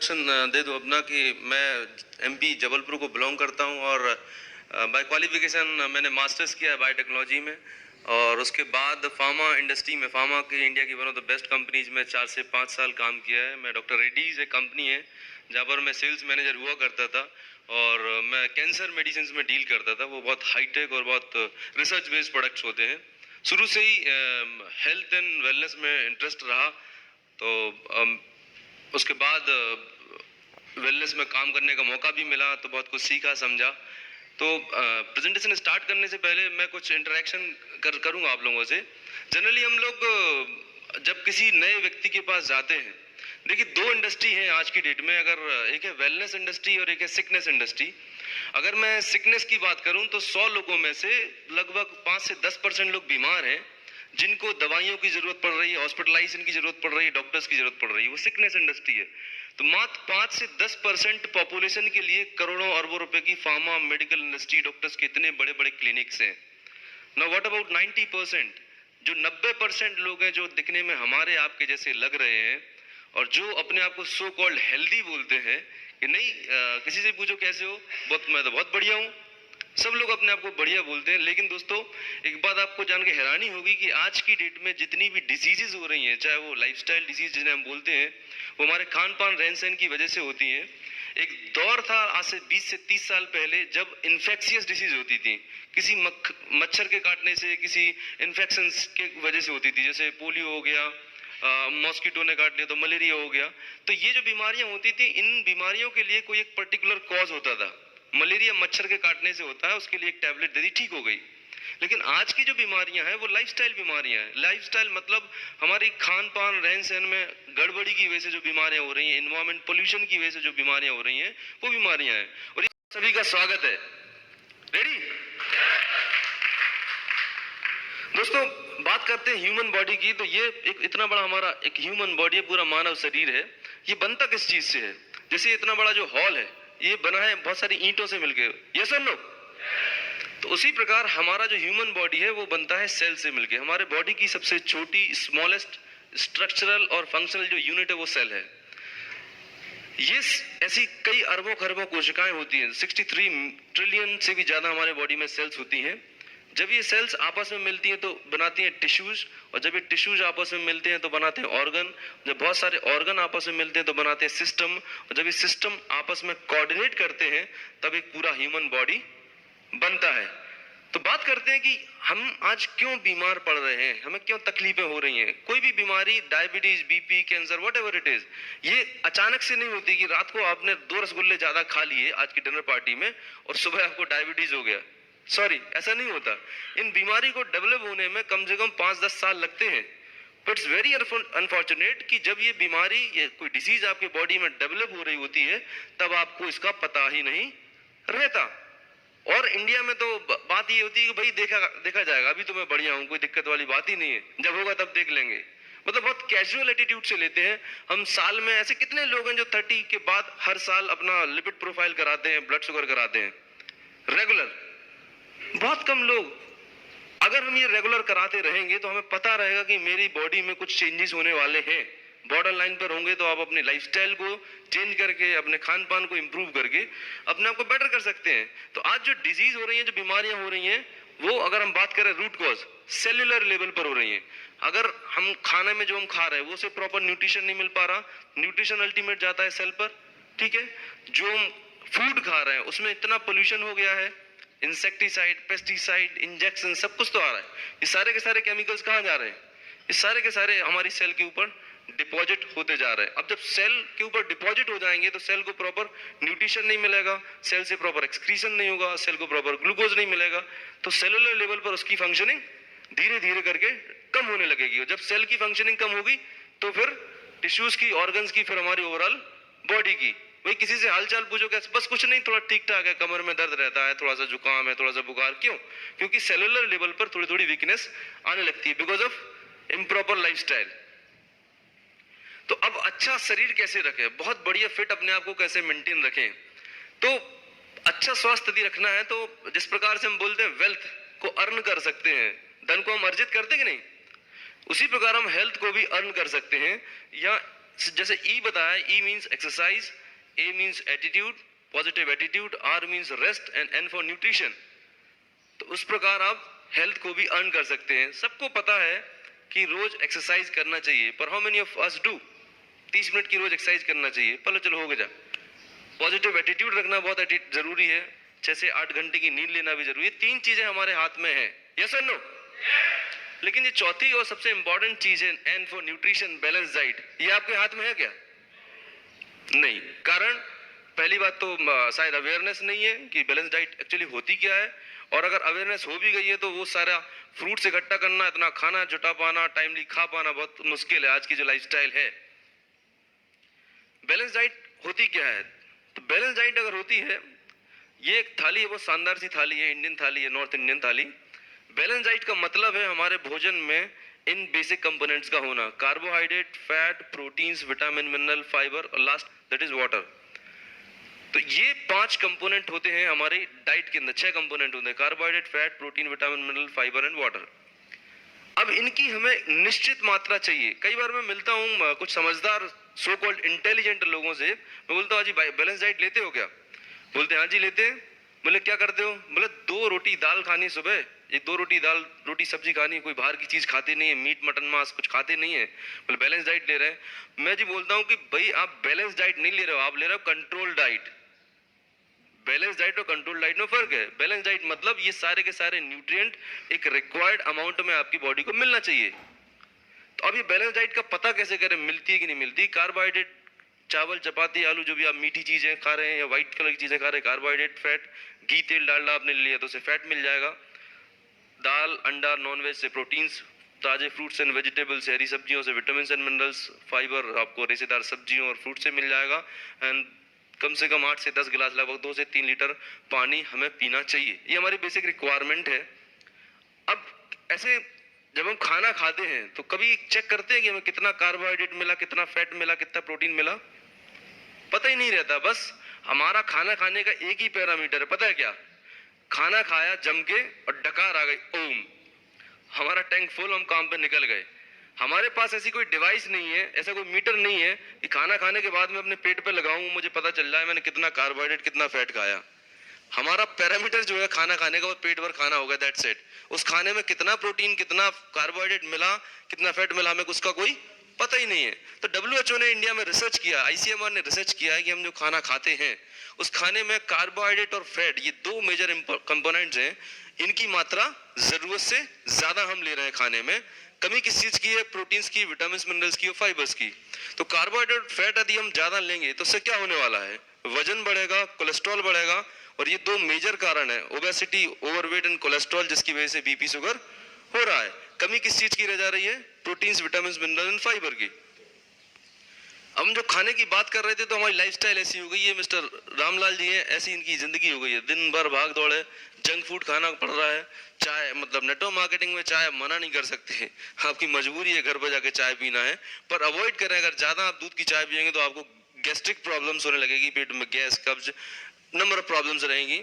Introduction दे दूं अपना कि मैं एमपी जबलपुर को बिलोंग करता हूं और बाय क्वालिफिकेशन मैंने मास्टर्स किया है बायोटेक्नोलॉजी में। और उसके बाद फार्मा इंडस्ट्री में, फार्मा की इंडिया की one of the best companies में 4 से 5 साल काम किया है। मैं डॉक्टर रेड्डीज एक कंपनी है जहाँ पर मैं सेल्स मैनेजर हुआ करता था और मैं कैंसर मेडिसिन में डील करता था। वो बहुत हाईटेक और बहुत रिसर्च बेस्ड प्रोडक्ट्स होते हैं। शुरू से ही हेल्थ एंड वेलनेस में इंटरेस्ट रहा, तो उसके बाद वेलनेस में काम करने का मौका भी मिला, तो बहुत कुछ सीखा समझा। तो प्रेजेंटेशन स्टार्ट करने से पहले मैं कुछ इंटरेक्शन करूंगा आप लोगों से। जनरली हम लोग जब किसी नए व्यक्ति के पास जाते हैं, देखिए दो इंडस्ट्री है आज की डेट में, अगर एक है वेलनेस इंडस्ट्री और एक है सिकनेस इंडस्ट्री। अगर मैं सिकनेस की बात करूं तो 100 लोगों में से लगभग 5 से 10% लोग बीमार हैं जिनको दवाइयों की जरूरत पड़ रही है, हॉस्पिटलाइजेशन की जरूरत पड़ रही है, डॉक्टर्स की जरूरत पड़ रही है। वो सिकनेस इंडस्ट्री है। तो मात्र 5 से 10% पॉपुलेशन के लिए करोड़ों अरबों रुपए की फार्मा मेडिकल इंडस्ट्री, डॉक्टर्स के इतने बड़े बड़े क्लिनिक्स हैं। Now what about 90%? जो 90% लोग हैं जो दिखने में हमारे आपके जैसे लग रहे हैं और जो अपने आप को सो कॉल्ड हेल्दी बोलते हैं कि नहीं, किसी से पूछो कैसे हो, मैं तो बहुत बढ़िया हूँ। सब लोग अपने आप को बढ़िया बोलते हैं। लेकिन दोस्तों, एक बात आपको जान के हैरानी होगी कि आज की डेट में जितनी भी डिजीजेज हो रही हैं, चाहे वो लाइफस्टाइल डिजीज जिन्हें हम बोलते हैं, वो हमारे खान पान रहन सहन की वजह से होती हैं। एक दौर था आज से 20 से 30 साल पहले जब इन्फेक्शियस डिसीज होती थी, किसी मच्छर के काटने से, किसी इन्फेक्शन के वजह से होती थी। जैसे पोलियो हो गया, मॉस्किटो ने काट लिया तो मलेरिया हो गया। तो ये जो बीमारियां होती थी, इन बीमारियों के लिए कोई एक पर्टिकुलर कॉज होता था। मलेरिया मच्छर के काटने से होता है, उसके लिए एक टैबलेट दे दी, ठीक हो गई। लेकिन आज की जो बीमारियां हैं वो लाइफस्टाइल बीमारियां हैं। लाइफस्टाइल मतलब हमारी खान पान रहन सहन में गड़बड़ी की वजह से जो बीमारियां हो रही हैं, एनवायरमेंट पोल्यूशन की वजह से जो बीमारियां हो रही हैं, वो बीमारियां हैं। और सभी का स्वागत है। रेडी दोस्तों, बात करते हैं ह्यूमन बॉडी की। तो ये एक इतना बड़ा हमारा एक ह्यूमन बॉडी है, पूरा मानव शरीर है। ये बनता किस चीज से है? जैसे इतना बड़ा जो हॉल है, ये बना है बहुत सारी ईंटों से मिलकर, यस और नो? तो उसी प्रकार हमारा जो ह्यूमन बॉडी है वो बनता है सेल से मिलकर। हमारे बॉडी की सबसे छोटी स्मॉलेस्ट स्ट्रक्चरल और फंक्शनल जो यूनिट है वो सेल है। ये ऐसी कई अरबों खरबों कोशिकाएं होती हैं, 63 ट्रिलियन से भी ज्यादा हमारे बॉडी में सेल्स होती हैं। जब ये सेल्स आपस में मिलती हैं तो बनाती हैं टिश्यूज, और जब ये टिश्यूज आपस में मिलते हैं तो बनाते हैं ऑर्गन। जब बहुत सारे ऑर्गन आपस में मिलते हैं तो बनाते हैं सिस्टम, और जब ये सिस्टम आपस में कोऑर्डिनेट करते हैं तब एक पूरा ह्यूमन बॉडी बनता है। तो बात करते हैं कि हम आज क्यों बीमार पड़ रहे हैं, हमें क्यों तकलीफें हो रही हैं। कोई भी बीमारी, diabetes, BP, cancer, whatever it is, ये अचानक से नहीं होती कि रात को आपने 2 रसगुल्ले ज्यादा खा लिए आज की डिनर पार्टी में और सुबह आपको डायबिटीज हो गया। सॉरी, ऐसा नहीं होता। इन बीमारी को डेवलप होने में कम से कम 5-10 साल लगते हैं। बट इट्स वेरी अनफॉर्चुनेट कि जब ये बीमारी, ये कोई डिसीज आपके बॉडी में डेवलप हो रही होती है तब आपको इसका पता ही नहीं रहता। और इंडिया में तो बात ये होती है कि भाई देखा जाएगा, अभी तो मैं बढ़िया हूँ, कोई दिक्कत वाली बात ही नहीं है, जब होगा तब देख लेंगे। मतलब बहुत कैजुअल एटीट्यूड से लेते हैं हम। साल में ऐसे कितने लोग हैं जो 30 के बाद हर साल अपना लिपिड प्रोफाइल कराते हैं, ब्लड शुगर कराते हैं रेगुलर? बहुत कम लोग। अगर हम ये रेगुलर कराते रहेंगे तो हमें पता रहेगा कि मेरी बॉडी में कुछ चेंजेस होने वाले हैं। बॉर्डर लाइन पर होंगे तो आप अपने लाइफस्टाइल को चेंज करके, अपने खान पान को इंप्रूव करके अपने आप को बेटर कर सकते हैं। तो आज जो डिजीज हो रही है, जो बीमारियां हो रही हैं, वो अगर हम बात करें रूट कॉज, सेल्यूलर लेवल पर हो रही हैं। अगर हम खाने में जो हम खा रहे हैं वो उसे प्रॉपर न्यूट्रिशन नहीं मिल पा रहा, न्यूट्रिशन अल्टीमेट जाता है सेल पर, ठीक है। जो हम फूड खा रहे हैं उसमें इतना पोल्यूशन हो गया है, इंसेक्टिसाइड, पेस्टिसाइड, इंजेक्शन, सब कुछ तो आ रहा है। ये सारे के सारे केमिकल्स कहाँ जा रहे हैं? ये सारे के सारे हमारी सेल के ऊपर डिपॉजिट होते जा रहे हैं। अब जब सेल के ऊपर डिपॉजिट हो जाएंगे तो सेल को प्रॉपर न्यूट्रिशन नहीं मिलेगा, सेल से प्रॉपर एक्सक्रीशन नहीं होगा, सेल को प्रॉपर ग्लूकोज नहीं मिलेगा, तो सेलुलर लेवल पर उसकी फंक्शनिंग धीरे धीरे करके कम होने लगेगी। और जब सेल की फंक्शनिंग कम होगी तो फिर टिश्यूज की, ऑर्गन्स की, फिर हमारी ओवरऑल बॉडी की। वही किसी से हालचाल पूछो, कैसे? बस कुछ नहीं, थोड़ा ठीक ठाक है, कमर में दर्द रहता है, थोड़ा सा जुकाम है, थोड़ा सा बुखार। क्यों? क्योंकि सेलुलर लेवल पर थोड़ी थोड़ी वीकनेस आने लगती है बिकॉज ऑफ इम्प्रॉपर लाइफस्टाइल। तो अब अच्छा शरीर कैसे रखें, बहुत बढ़िया फिट अपने आप को कैसे मेंटेन रखें? तो अच्छा स्वास्थ्य यदि रखना है तो जिस प्रकार से हम बोलते हैं वेल्थ को अर्न कर सकते हैं, धन को हम अर्जित करते हैं कि नहीं, उसी प्रकार हम हेल्थ को भी अर्न कर सकते हैं। या जैसे ई बताया, E means exercise, A means attitude, positive attitude, R means rest and N for nutrition. तो उस प्रकार आप हेल्थ को भी अर्न कर सकते हैं। सबको पता है कि रोज एक्सरसाइज करना चाहिए, पर how many of us do? 30 minute की रोज एक्सरसाइज करना चाहिए, पहले चलो हो गया। पॉजिटिव एटीट्यूड रखना बहुत जरूरी है, 6 से 8 घंटे की नींद लेना भी जरूरी है। 3 चीजें हमारे हाथ में है, यस और नो? लेकिन ये चौथी और सबसे इंपॉर्टेंट चीज है, N for nutrition, balance diet, ये आपके हाथ में है क्या? नहीं। कारण पहली बात तो शायद अवेयरनेस नहीं है कि बैलेंस डाइट एक्चुअली होती क्या है, और अगर अवेयरनेस हो भी गई है तो वो सारा फ्रूट्स इकट्ठा करना, इतना खाना जुटा पाना, टाइमली खा पाना बहुत मुश्किल है आज की जो लाइफस्टाइल है। बैलेंस डाइट होती क्या है? तो बैलेंस डाइट अगर होती है, ये एक थाली है, बहुत शानदार सी थाली है, इंडियन थाली है, नॉर्थ इंडियन थाली। बैलेंस डाइट का मतलब है हमारे भोजन में इन बेसिक कंपोनेंट्स का होना, carbohydrate, fat, proteins, vitamin, mineral, fibre और लास्ट दैट इज वाटर। तो ये 5 कंपोनेंट होते हैं हमारी डाइट के अंदर। 6 कंपोनेंट होते हैं, carbohydrate, fat, protein, vitamin, mineral, fibre and water. अब इनकी हमें निश्चित मात्रा चाहिए। कई बार मैं मिलता हूँ कुछ समझदार सो कॉल्ड इंटेलिजेंट लोगों से, मैं बोलता हूँ जी बैलेंस डाइट लेते हो क्या? बोलते हैं हाँ जी लेते हैं। बोले क्या करते हो? बोले 2 रोटी दाल खानी सुबह, ये 2 रोटी दाल रोटी सब्जी खानी, कोई बाहर की चीज खाते नहीं है, मीट मटन मांस कुछ खाते नहीं है, बोले बैलेंस डाइट ले रहे हैं। मैं जी बोलता हूँ कि भाई आप बैलेंस डाइट नहीं ले रहे हो, आप ले रहे हो कंट्रोल डाइट। बैलेंस डाइट और कंट्रोल डाइट में फर्क है। बैलेंस डाइट मतलब ये सारे के सारे न्यूट्रिएंट एक रिक्वायर्ड अमाउंट में आपकी बॉडी को मिलना चाहिए। तो अब ये बैलेंस डाइट का पता कैसे करें, मिलती है कि नहीं मिलती? कार्बोहाइड्रेट, चावल, चपाती, आलू, जो भी आप मीठी चीजें खा रहे हैं या व्हाइट कलर की चीजें खा रहे हैं, कार्बोहाइड्रेट, फैट, घी, तेल, डालडा आपने लिया तो उससे फैट मिल जाएगा। दाल, अंडा, नॉनवेज से प्रोटीन्स, ताजे फ्रूट्स एंड वेजिटेबल्स से, हरी सब्जियों से विटामिन एंड मिनरल्स, फाइबर आपको रेशेदार सब्जियों और फ्रूट से मिल जाएगा। एंड कम से कम 8 से 10 गिलास, लगभग 2 से 3 लीटर पानी हमें पीना चाहिए। ये हमारी बेसिक रिक्वायरमेंट है। अब ऐसे जब हम खाना खाते हैं तो कभी चेक करते हैं कि हमें कितना कार्बोहाइड्रेट मिला, कितना फैट मिला, कितना प्रोटीन मिला? पता ही नहीं रहता। बस हमारा खाना खाने का एक ही पैरामीटर है, पता है क्या? खाना खाया जम के और डकार आ गई, ओम, हमारा टैंक फुल, हम काम पे निकल गए। हमारे पास ऐसी कोई डिवाइस नहीं है, ऐसा कोई मीटर नहीं है कि खाना खाने के बाद में अपने पेट पे लगाऊं, मुझे पता चल जाए मैंने कितना कार्बोहाइड्रेट, कितना फैट खाया। हमारा पैरामीटर जो है खाना खाने का, वो पेट भर खाना होगा, दैट्स इट। उस खाने में कितना प्रोटीन, कितना कार्बोहाइड्रेट मिला, कितना फैट मिला, हमें उसका कोई पता ही नहीं है। तो WHO ने इंडिया में रिसर्च किया, ICMR ने रिसर्च किया है कि हम जो खाना खाते हैं उस खाने में कार्बोहाइड्रेट और फैट, ये 2 मेजर कंपोनेंट्स हैं, इनकी मात्रा जरूरत से ज्यादा हम ले रहे हैं खाने में। कमी किस चीज की है? प्रोटीन्स की, विटामिन, मिनरल्स की और फाइबरस की। तो कार्बोहाइड्रेट, फैट यदि हम ज्यादा लेंगे तो उससे क्या होने वाला है? वजन बढ़ेगा, कोलेस्ट्रॉल बढ़ेगा, और ये 2 मेजर कारण है, ओबेसिटी, ओवरवेट एंड कोलेस्ट्रॉल, जिसकी वजह से बीपी, शुगर हो रहा है। कमी किस चीज की रह जा रही है? Proteins, vitamin, mineral and fibre की। हम जो खाने की बात कर रहे थे तो हमारी लाइफस्टाइल ऐसी हो गई है, मिस्टर रामलाल जी हैं, ऐसी इनकी जिंदगी हो गई है, दिन भर भाग दौड़ है, जंक फूड खाना पड़ रहा है। चाय, मतलब नेटवर्क मार्केटिंग में चाय मना नहीं कर सकते, आपकी मजबूरी है, घर पर जाके चाय पीना है, पर अवॉइड करें। अगर ज्यादा आप दूध की चाय पियेंगे तो आपको गैस्ट्रिक प्रॉब्लम्स होने लगेगी, पेट में गैस, कब्ज, नंबर ऑफ प्रॉब्लम्स रहेंगी।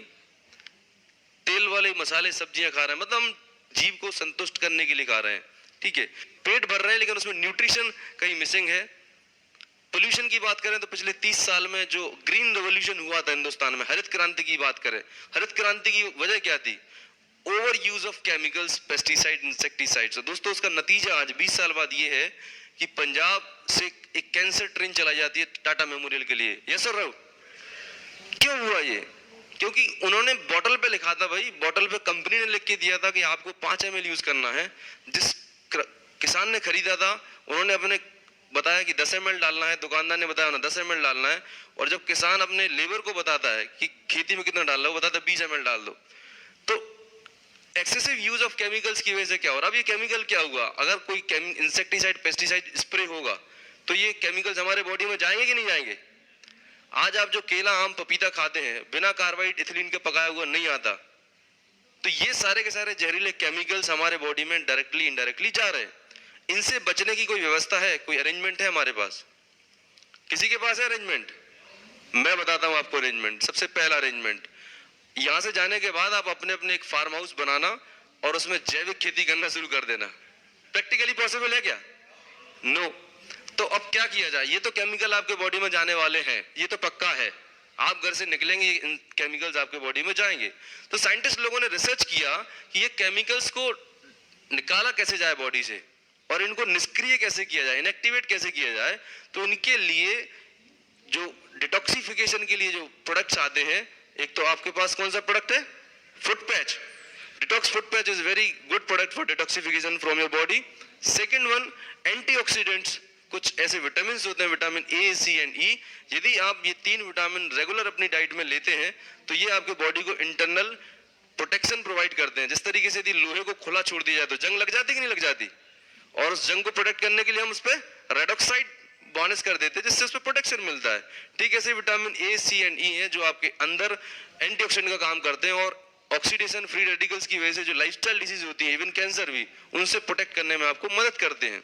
तेल वाले मसाले सब्जियां खा रहे हैं, मतलब हम जीव को संतुष्ट करने के लिए खा रहे हैं, ठीक है, पेट भर रहे हैं, लेकिन उसमें न्यूट्रिशन कहीं मिसिंग है। पोल्यूशन की बात करें तो पिछले 30 साल में जो ग्रीन रेवोल्यूशन हुआ था हिंदुस्तान में, हरित क्रांति की बात करें, हरित क्रांति की वजह क्या थी? Over use of chemicals, pesticide, insecticides. दोस्तों उसका नतीजा आज 20 साल बाद ये है कि पंजाब से एक कैंसर ट्रेन चलाई जाती है टाटा मेमोरियल के लिए। यस सर, क्यों हुआ ये? क्योंकि उन्होंने बॉटल पे लिखा था, भाई बॉटल पे कंपनी ने लिख के दिया था कि आपको 5 ml यूज करना है। जिस किसान ने खरीदा था उन्होंने अपने बताया कि 10 ml डालना है, दुकानदार ने बताया ना 10 ml डालना है, और जब किसान अपने लेबर को बताता है कि खेती में कितना डालना है, वो बताता है 20 ml डाल दो। तो एक्सेसिव यूज ऑफ केमिकल्स की वजह से क्या हो रहा है? अब ये केमिकल क्या हुआ? अगर कोई इंसेक्टिसाइड, पेस्टिसाइड स्प्रे होगा तो ये केमिकल्स हमारे बॉडी में जाएंगे कि नहीं जाएंगे? आज आप जो केला, आम, पपीता खाते हैं, बिना कार्बाइड, इथिलीन के पकाया हुआ नहीं आता। तो ये सारे के सारे जहरीले केमिकल्स हमारे बॉडी में डायरेक्टली इनडायरेक्टली जा रहे हैं। इनसे बचने की कोई व्यवस्था है, कोई अरेंजमेंट है हमारे पास? किसी के पास है अरेंजमेंट? मैं बताता हूं आपको अरेंजमेंट। सबसे पहला अरेंजमेंट, यहां से जाने के बाद आप अपने अपने एक फार्म हाउस बनाना और उसमें जैविक खेती करना शुरू कर देना। प्रैक्टिकली पॉसिबल है क्या? नो। तो अब क्या किया जाए? ये तो केमिकल आपके बॉडी में जाने वाले हैं, ये तो पक्का है, आप घर से निकलेंगे इन केमिकल्स आपके बॉडी में जाएंगे। तो साइंटिस्ट लोगों ने रिसर्च किया कि ये केमिकल्स को निकाला कैसे जाए बॉडी से और इनको निष्क्रिय कैसे किया जाए, इनएक्टिवेट कैसे किया जाए। तो उनके लिए जो डिटॉक्सिफिकेशन के लिए जो प्रोडक्ट्स आते हैं, एक तो आपके पास कौन सा प्रोडक्ट है? Foot patch. Detox foot patch is very good product for detoxification from your body. Second one, antioxidants. कुछ ऐसे विटामिन होते हैं, विटामिन ए, सी एंड ई। यदि आप ये 3 विटामिन रेगुलर अपनी डाइट में लेते हैं तो ये आपके बॉडी को इंटरनल प्रोटेक्शन प्रोवाइड करते हैं। जिस तरीके से यदि लोहे को खुला छोड़ दिया जाए तो जंग लग जाती कि नहीं लग जाती, और उस जंग को प्रोटेक्ट करने के लिए हम उस पर रेड ऑक्साइड बॉर्निश कर देते हैं जिससे उस पर प्रोटेक्शन मिलता है। ठीक ऐसे विटामिन ए, सी एंड ई है जो आपके अंदर एंटीऑक्सीडेंट का काम करते हैं और ऑक्सीडेशन फ्री रेडिकल्स की वजह से जो लाइफस्टाइल डिजीज होती है, इवन कैंसर भी, उनसे प्रोटेक्ट करने में आपको मदद करते हैं।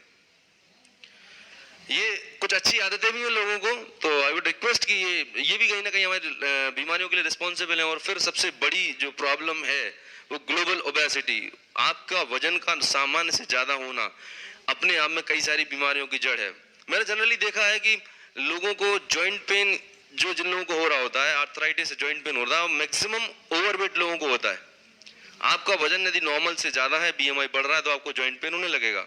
ये कुछ अच्छी आदतें भी हैं लोगों को, तो आई वुड रिक्वेस्ट कि ये भी कहीं ना कहीं हमारी बीमारियों के लिए रिस्पॉन्सिबल है। और फिर सबसे बड़ी जो प्रॉब्लम है वो ग्लोबल ओबेसिटी। आपका वजन का सामान्य से ज्यादा होना अपने आप में कई सारी बीमारियों की जड़ है। मैंने जनरली देखा है कि लोगों को जॉइंट पेन, जो जिन लोगों को हो रहा होता है, आर्थराइटिस जॉइंट पेन हो रहा है, मैक्सिमम ओवरवेट लोगों को होता है। आपका वजन यदि नॉर्मल से ज्यादा है, बीएमआई बढ़ रहा है, तो आपको जॉइंट पेन होने लगेगा।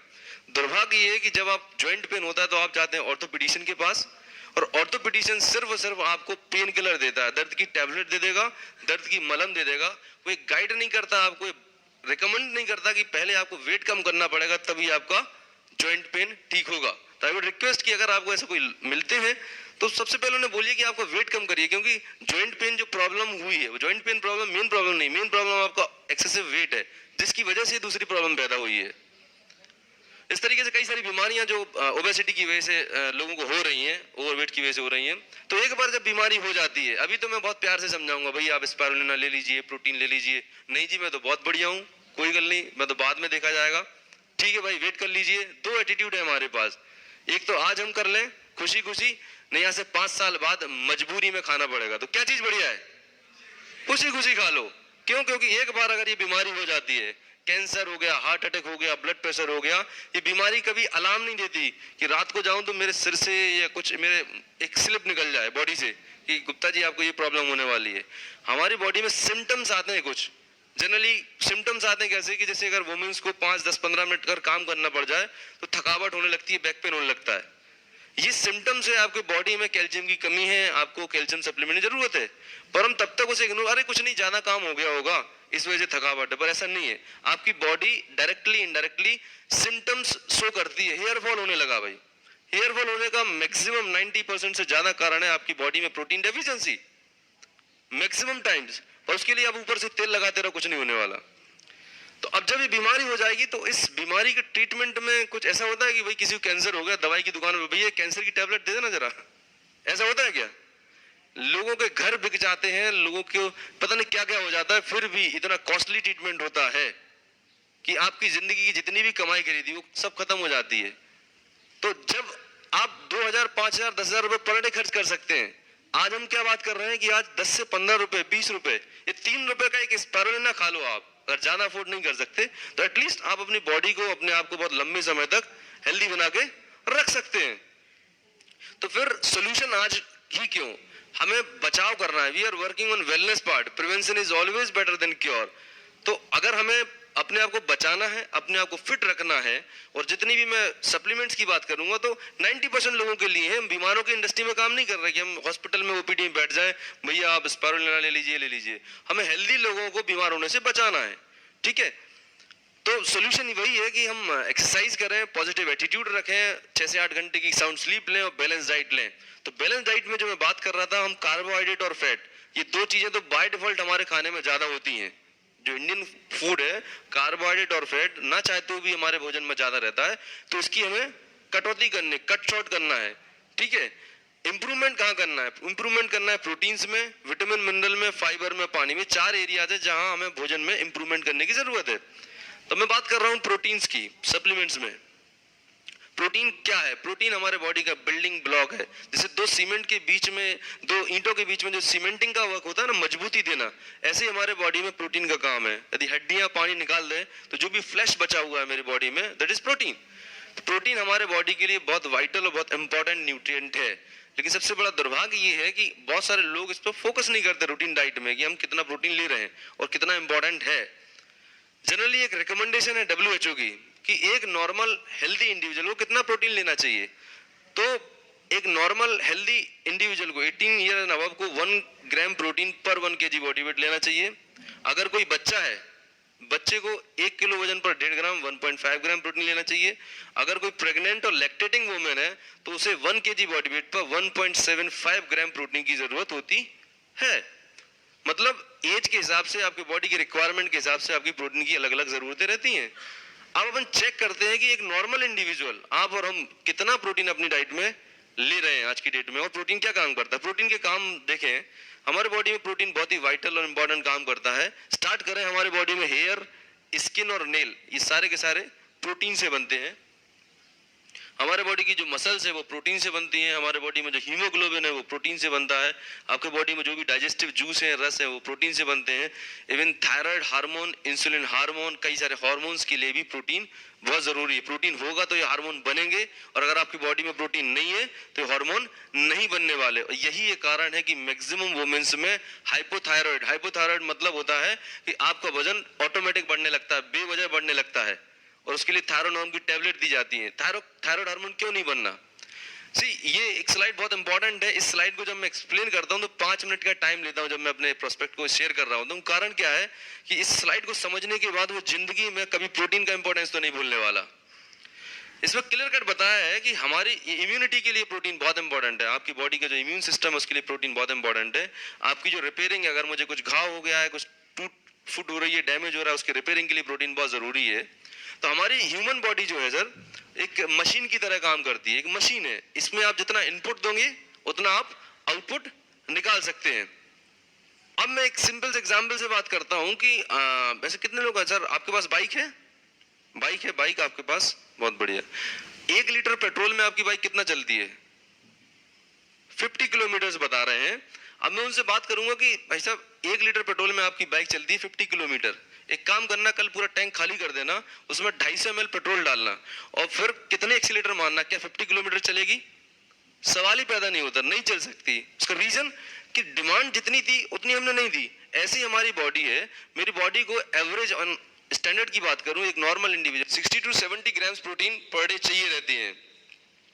दुर्भाग्य ये है कि जब आप जॉइंट पेन होता है तो आप जाते हैं ऑर्थोपेडिशियन के पास, और ऑर्थोपेडिशियन सिर्फ और सिर्फ आपको पेन किलर देता है, दर्द की टैबलेट दे देगा, दर्द की मलहम दे देगा। कोई गाइड नहीं करता, आपको रिकमेंड नहीं करता कि पहले आपको वेट कम करना पड़ेगा तभी आपका जॉइंट पेन ठीक होगा। तो आई वुड रिक्वेस्ट कि अगर आपको ऐसे कोई मिलते हैं तो सबसे पहले उन्हें बोलिए कि आपका वेट कम करिए, क्योंकि जॉइंट पेन जो प्रॉब्लम हुई है वो joint pain problem main problem नहीं, मेन प्रॉब्लम आपका एक्सेसिव वेट है जिसकी वजह से दूसरी प्रॉब्लम पैदा हुई है। इस तरीके से कई सारी बीमारियां जो ओबेसिटी की वजह से लोगों को हो रही हैं, ओवरवेट की वजह से हो रही हैं। तो एक बार जब बीमारी हो जाती है, अभी तो मैं बहुत प्यार से समझाऊंगा, भाई आप स्पारुलिना ले लीजिए, प्रोटीन ले लीजिए। नहीं जी मैं तो बहुत बढ़िया हूँ, कोई गल नहीं, मैं तो बाद में देखा जाएगा। ठीक है भाई, वेट कर लीजिए। दो एटीट्यूड है हमारे पास, एक तो आज हम कर लें खुशी खुशी, नहीं यहाँ से 5 साल बाद मजबूरी में खाना पड़ेगा। तो क्या चीज बढ़िया है? खुशी खुशी खा लो। क्यों? क्योंकि एक बार अगर ये बीमारी हो जाती है, कैंसर हो गया, हार्ट अटैक हो गया, ब्लड प्रेशर हो गया, ये बीमारी कभी अलार्म नहीं देती कि रात को जाऊं तो मेरे सिर से या कुछ मेरे एक स्लिप निकल जाए बॉडी से कि गुप्ता जी आपको ये प्रॉब्लम होने वाली है। हमारी बॉडी में सिम्टम्स आते हैं कुछ, जनरली सिम्टम्स आते हैं कैसे कि जैसे अगर वुमेन्स को 5, 10, 15 मिनट अगर काम करना पड़ जाए तो थकावट होने लगती है, बैक पेन होने लगता है। ये सिम्टम्स है आपके बॉडी में कैल्शियम की कमी है, आपको कैल्शियम सप्लीमेंट की जरूरत है। पर हम तब तक उसे इग्नोर, अरे कुछ नहीं, ज्यादा काम हो गया होगा इस वजह से थकावट है, पर ऐसा नहीं है। आपकी body directly indirectly symptoms show करती है। हेयर फॉल होने लगा भाई, हेयर फॉल होने का मैक्सिमम 90% से ज्यादा कारण है आपकी बॉडी में प्रोटीन डेफिशिएंसी, मैक्सिमम टाइम्स। और उसके लिए आप ऊपर से तेल लगाते रहो, कुछ नहीं होने वाला। तो अब जब ये बीमारी हो जाएगी तो इस बीमारी के ट्रीटमेंट में कुछ ऐसा होता है कि भाई किसी को कैंसर हो गया, दवाई की दुकान में भैया कैंसर की टैबलेट दे देना जरा, ऐसा होता है क्या? लोगों के घर बिक जाते हैं, लोगों को पता नहीं क्या क्या हो जाता है, फिर भी इतना कॉस्टली ट्रीटमेंट होता है कि आपकी जिंदगी की जितनी भी कमाई करी थी वो सब खत्म हो जाती है। तो जब आप 2000, 5000, 10,000 रुपए पर डे खर्च कर सकते हैं, आज हम क्या बात कर रहे हैं कि आज 10 से 15 रुपए, 20 रुपए, ये 3 रुपए का एक स्पारुलिना खा लो आप। अगर ज्यादा अफोर्ड नहीं कर सकते तो एटलीस्ट आप अपनी बॉडी को, अपने आप को बहुत लंबे समय तक हेल्दी बना के रख सकते हैं। तो फिर सोल्यूशन आज ही क्यों, हमें बचाव करना है। We are working on wellness part, prevention is always better than cure. तो अगर हमें अपने आप को बचाना है, अपने आप को फिट रखना है, और जितनी भी मैं सप्लीमेंट्स की बात करूंगा तो 90% लोगों के लिए है। हम बीमारों की इंडस्ट्री में काम नहीं कर रहे कि हम हॉस्पिटल में ओपीडी में बैठ जाए, भैया आप स्पारुलिना ले लीजिए, ले लीजिए। हमें हेल्दी लोगों को बीमार होने से बचाना है, ठीक है? तो सोल्यूशन वही है कि हम एक्सरसाइज करें, पॉजिटिव एटीट्यूड रखें, 6 से 8 घंटे की साउंड स्लीप लें और बैलेंस डाइट लें। तो बैलेंस डाइट में जो मैं बात कर रहा था, हम कार्बोहाइड्रेट और फैट, ये दो चीजें तो बाय डिफॉल्ट हमारे खाने में ज्यादा होती हैं। जो इंडियन फूड है, कार्बोहाइड्रेट और फैट ना चाहते हुए भी हमारे भोजन में ज्यादा रहता है, तो इसकी हमें कटौती करनी, कट शॉर्ट करना है, ठीक है? इंप्रूवमेंट कहाँ करना है? इंप्रूवमेंट करना है प्रोटीन्स में, विटामिन मिनरल में, फाइबर में, पानी में। 4 एरियाज है जहां हमें भोजन में इंप्रूवमेंट करने की जरूरत है। तो मैं बात कर रहा हूं प्रोटीन्स की, सप्लीमेंट्स में। प्रोटीन क्या है? प्रोटीन हमारे बॉडी का बिल्डिंग ब्लॉक है। जैसे दो सीमेंट के बीच में, दो ईंटों के बीच में जो सीमेंटिंग का वर्क होता है ना, मजबूती देना, ऐसे ही हमारे बॉडी में प्रोटीन का काम है। यदि हड्डियां पानी निकाल दे तो जो भी फ्लैश बचा हुआ है मेरी बॉडी में, दैट इज प्रोटीन। प्रोटीन हमारे बॉडी के लिए बहुत वाइटल और बहुत इंपॉर्टेंट न्यूट्रिएंट है, लेकिन सबसे बड़ा दुर्भाग्य ये है कि बहुत सारे लोग इस पर फोकस नहीं करते रूटीन डाइट में कि हम कितना प्रोटीन ले रहे हैं और कितना इंपॉर्टेंट है। जनरली एक रिकमेंडेशन है WHO की कि एक नॉर्मल हेल्दी इंडिविजुअल को कितना प्रोटीन लेना चाहिए। तो एक नॉर्मल हेल्दी इंडिविजुअल को 18 ईयर एंड अबव को 1 ग्राम प्रोटीन पर 1 kg बॉडी वेट लेना चाहिए। अगर कोई बच्चा है, बच्चे को 1 किलो वजन पर 1.5 ग्राम 1.5 ग्राम प्रोटीन लेना चाहिए। अगर कोई प्रेग्नेंट और लैक्टेटिंग वुमेन है तो उसे 1 kg बॉडी वेट पर 1.75 ग्राम प्रोटीन की जरूरत होती है। मतलब एज के हिसाब से, आपके बॉडी की रिक्वायरमेंट के हिसाब से आपकी प्रोटीन की अलग अलग जरूरतें रहती हैं। अब अपन चेक करते हैं कि एक नॉर्मल इंडिविजुअल, आप और हम, कितना प्रोटीन अपनी डाइट में ले रहे हैं आज की डेट में, और प्रोटीन क्या काम करता है। प्रोटीन के काम देखें, हमारे बॉडी में प्रोटीन बहुत ही वाइटल और इंपॉर्टेंट काम करता है। स्टार्ट करें, हमारे बॉडी में हेयर, स्किन और नेल, ये सारे के सारे प्रोटीन से बनते हैं। हमारे बॉडी की जो मसल्स है वो प्रोटीन से बनती हैं। हमारे बॉडी में जो हीमोग्लोबिन है वो प्रोटीन से बनता है। आपके बॉडी में जो भी डाइजेस्टिव जूस है, रस है, वो प्रोटीन से बनते हैं। Even thyroid hormone, insulin hormone, कई सारे हार्मोन्स के लिए भी प्रोटीन बहुत जरूरी है। प्रोटीन होगा तो ये हार्मोन बनेंगे, और अगर आपकी बॉडी में प्रोटीन नहीं है तो ये हार्मोन नहीं बनने वाले। और यही एक कारण है कि मैक्सिमम वुमेन्स में हाइपोथायराइड मतलब होता है कि आपका वजन ऑटोमेटिक बढ़ने लगता है, बेवजह बढ़ने लगता है, और उसके लिए थायराइड हार्मोन की टेबलेट दी जाती है। थायराइड हार्मोन क्यों नहीं बनना। ये एक स्लाइड बहुत इंपॉर्टेंट है। इस स्लाइड को जब मैं एक्सप्लेन करता हूं तो 5 मिनट का टाइम लेता हूं जब मैं अपने प्रोस्पेक्ट को शेयर कर रहा हूं। तो कारण क्या है कि इस स्लाइड को समझने के बाद वो जिंदगी में कभी प्रोटीन का इंपॉर्टेंस तो नहीं भूलने वाला। इसमें क्लियर कट बताया है कि हमारी इम्यूनिटी के लिए प्रोटीन बहुत इंपॉर्टेंट है। आपकी बॉडी का जो इम्यून सिस्टम है उसके लिए प्रोटीन बहुत इंपॉर्टेंट है। आपकी जो रिपेयरिंग है, अगर मुझे कुछ घाव हो गया है, कुछ टूट फुट हो रही है, डैमेज हो रहा है, उसके रिपेयरिंग के लिए प्रोटीन बहुत जरूरी है। तो हमारी ह्यूमन बॉडी जो है सर, एक मशीन की तरह काम करती है। एक मशीन है, इसमें आप जितना इनपुट दोगे उतना आप आउटपुट निकाल सकते हैं। अब मैं एक सिंपल से एग्जांपल से बात करता हूं कि वैसे कितने लोग हैं सर, आपके पास बाइक है? बाइक आपके पास, बहुत बढ़िया। 1 लीटर पेट्रोल में आपकी बाइक कितना चलती है? 50 किलोमीटर बता रहे हैं। अब मैं उनसे बात करूंगा कि भाई साहब 1 लीटर पेट्रोल में आपकी बाइक चलती है 50 किलोमीटर। एक काम करना, कल पूरा टैंक खाली कर देना, उसमें 250 ml पेट्रोल डालना, और फिर कितने एक्सीलेटर मारना, क्या 50 किलोमीटर चलेगी? सवाल ही पैदा नहीं होता, नहीं चल सकती। उसका रीजन कि डिमांड जितनी थी उतनी हमने नहीं दी। ऐसी हमारी बॉडी है। मेरी बॉडी को एवरेज ऑन स्टैंडर्ड की बात करूं, एक normal individual 60 to 70 grams protein per day चाहिए रहती है।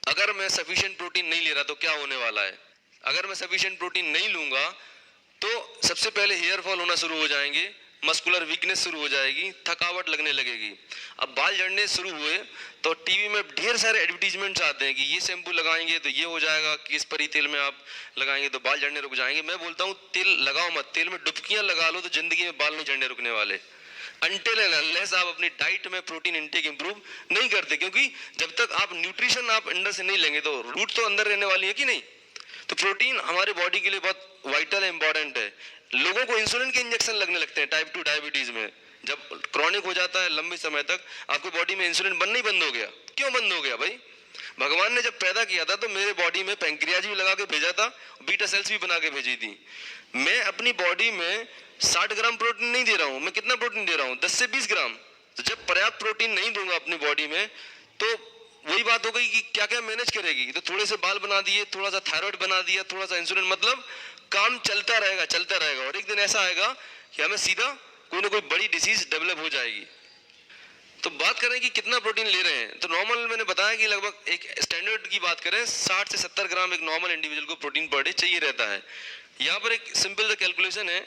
अगर मैं सफिशिएंट प्रोटीन नहीं ले रहा तो क्या होने वाला है? अगर मैं सफिशिएंट प्रोटीन नहीं लूंगा तो सबसे पहले हेयर फॉल होना शुरू हो जाएंगे, मस्कुलर वीकनेस शुरू हो जाएगी, थकावट लगने लगेगी। अब बाल झड़ने शुरू हुए तो टीवी में ढेर सारे एडवर्टीजमेंट्स आते हैं कि ये शैम्पू लगाएंगे तो ये हो जाएगा, किस परी तेल में आप लगाएंगे तो बाल झड़ने रुक जाएंगे। मैं बोलता हूँ तेल लगाओ मत, तेल में डुबकियां लगा लो तो जिंदगी में बाल नहीं झड़ने रुकने वाले, अनटिल एंड अनलेस आप अपनी डाइट में प्रोटीन इंटेक इंप्रूव नहीं करते। क्योंकि जब तक आप न्यूट्रिशन आप अंदर से नहीं लेंगे तो रूट तो अंदर रहने वाली है कि नहीं। तो प्रोटीन हमारे बॉडी के लिए बहुत वाइटल इंपॉर्टेंट है। लोगों को इंसुलिन के इंजेक्शन लगने लगते हैं टाइप 2 डायबिटीज में। जब क्रॉनिक हो जाता है लंबे समय तक, आपकी बॉडी में इंसुलिन बनना ही बंद हो गया। क्यों बंद हो गया भाई? भगवान ने जब पैदा किया था तो मेरे बॉडी में पैंक्रियाज भी लगा के भेजा था, बीटा सेल्स भी बना के भेजी थी। मैं अपनी बॉडी में 60 ग्राम प्रोटीन नहीं दे रहा हूं, मैं कितना प्रोटीन दे रहा हूं? 10 से 20 ग्राम। तो जब पर्याप्त प्रोटीन नहीं दूंगा अपनी बॉडी में तो वही बात हो गई कि क्या क्या मैनेज करेगी। तो थोड़े से बाल बना दिए, थोड़ा सा थायराइड बना दिया, थोड़ा सा इंसुलिन, मतलब काम चलता रहेगा। और एक दिन ऐसा आएगा कि हमें सीधा कोई ना कोई बड़ी डिसीज डेवलप हो जाएगी। तो बात करें कि कितना प्रोटीन ले रहे हैं, तो नॉर्मल मैंने बताया कि लगभग एक स्टैंडर्ड की बात करें 60 से 70 ग्राम एक नॉर्मल इंडिविजुअल को प्रोटीन पर डे चाहिए रहता है। यहाँ पर एक सिंपल सा कैलकुलेशन है,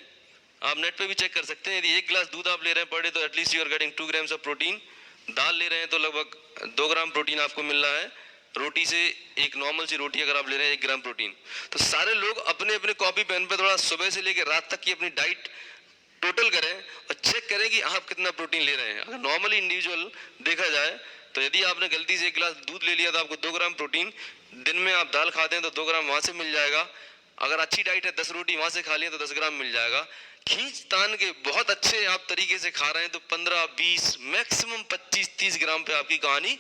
आप नेट पे भी चेक कर सकते हैं। यदि 1 गिलास दूध आप ले रहे हैं पर डे तो at least you are getting 2 grams of protein. दाल ले रहे हैं तो लगभग 2 ग्राम प्रोटीन आपको मिल रहा है। रोटी से, एक नॉर्मल सी रोटी अगर आप ले रहे हैं 1 ग्राम प्रोटीन। तो सारे लोग अपने अपने कॉपी पेन पे थोड़ा सुबह से लेकर रात तक की अपनी डाइट टोटल करें और चेक करें कि आप कितना प्रोटीन ले रहे हैं। अगर नॉर्मली इंडिविजुअल देखा जाए तो यदि आपने गलती से 1 गिलास दूध ले लिया तो आपको 2 ग्राम प्रोटीन, दिन में आप दाल खाते हैं तो 2 ग्राम वहां से मिल जाएगा। अगर अच्छी डाइट है 10 रोटी वहां से खा लिया तो 10 ग्राम मिल जाएगा। खींच तान के बहुत अच्छे आप तरीके से खा रहे हैं तो 15, 20, मैक्सिमम 25, 30 ग्राम पे आपकी कहानी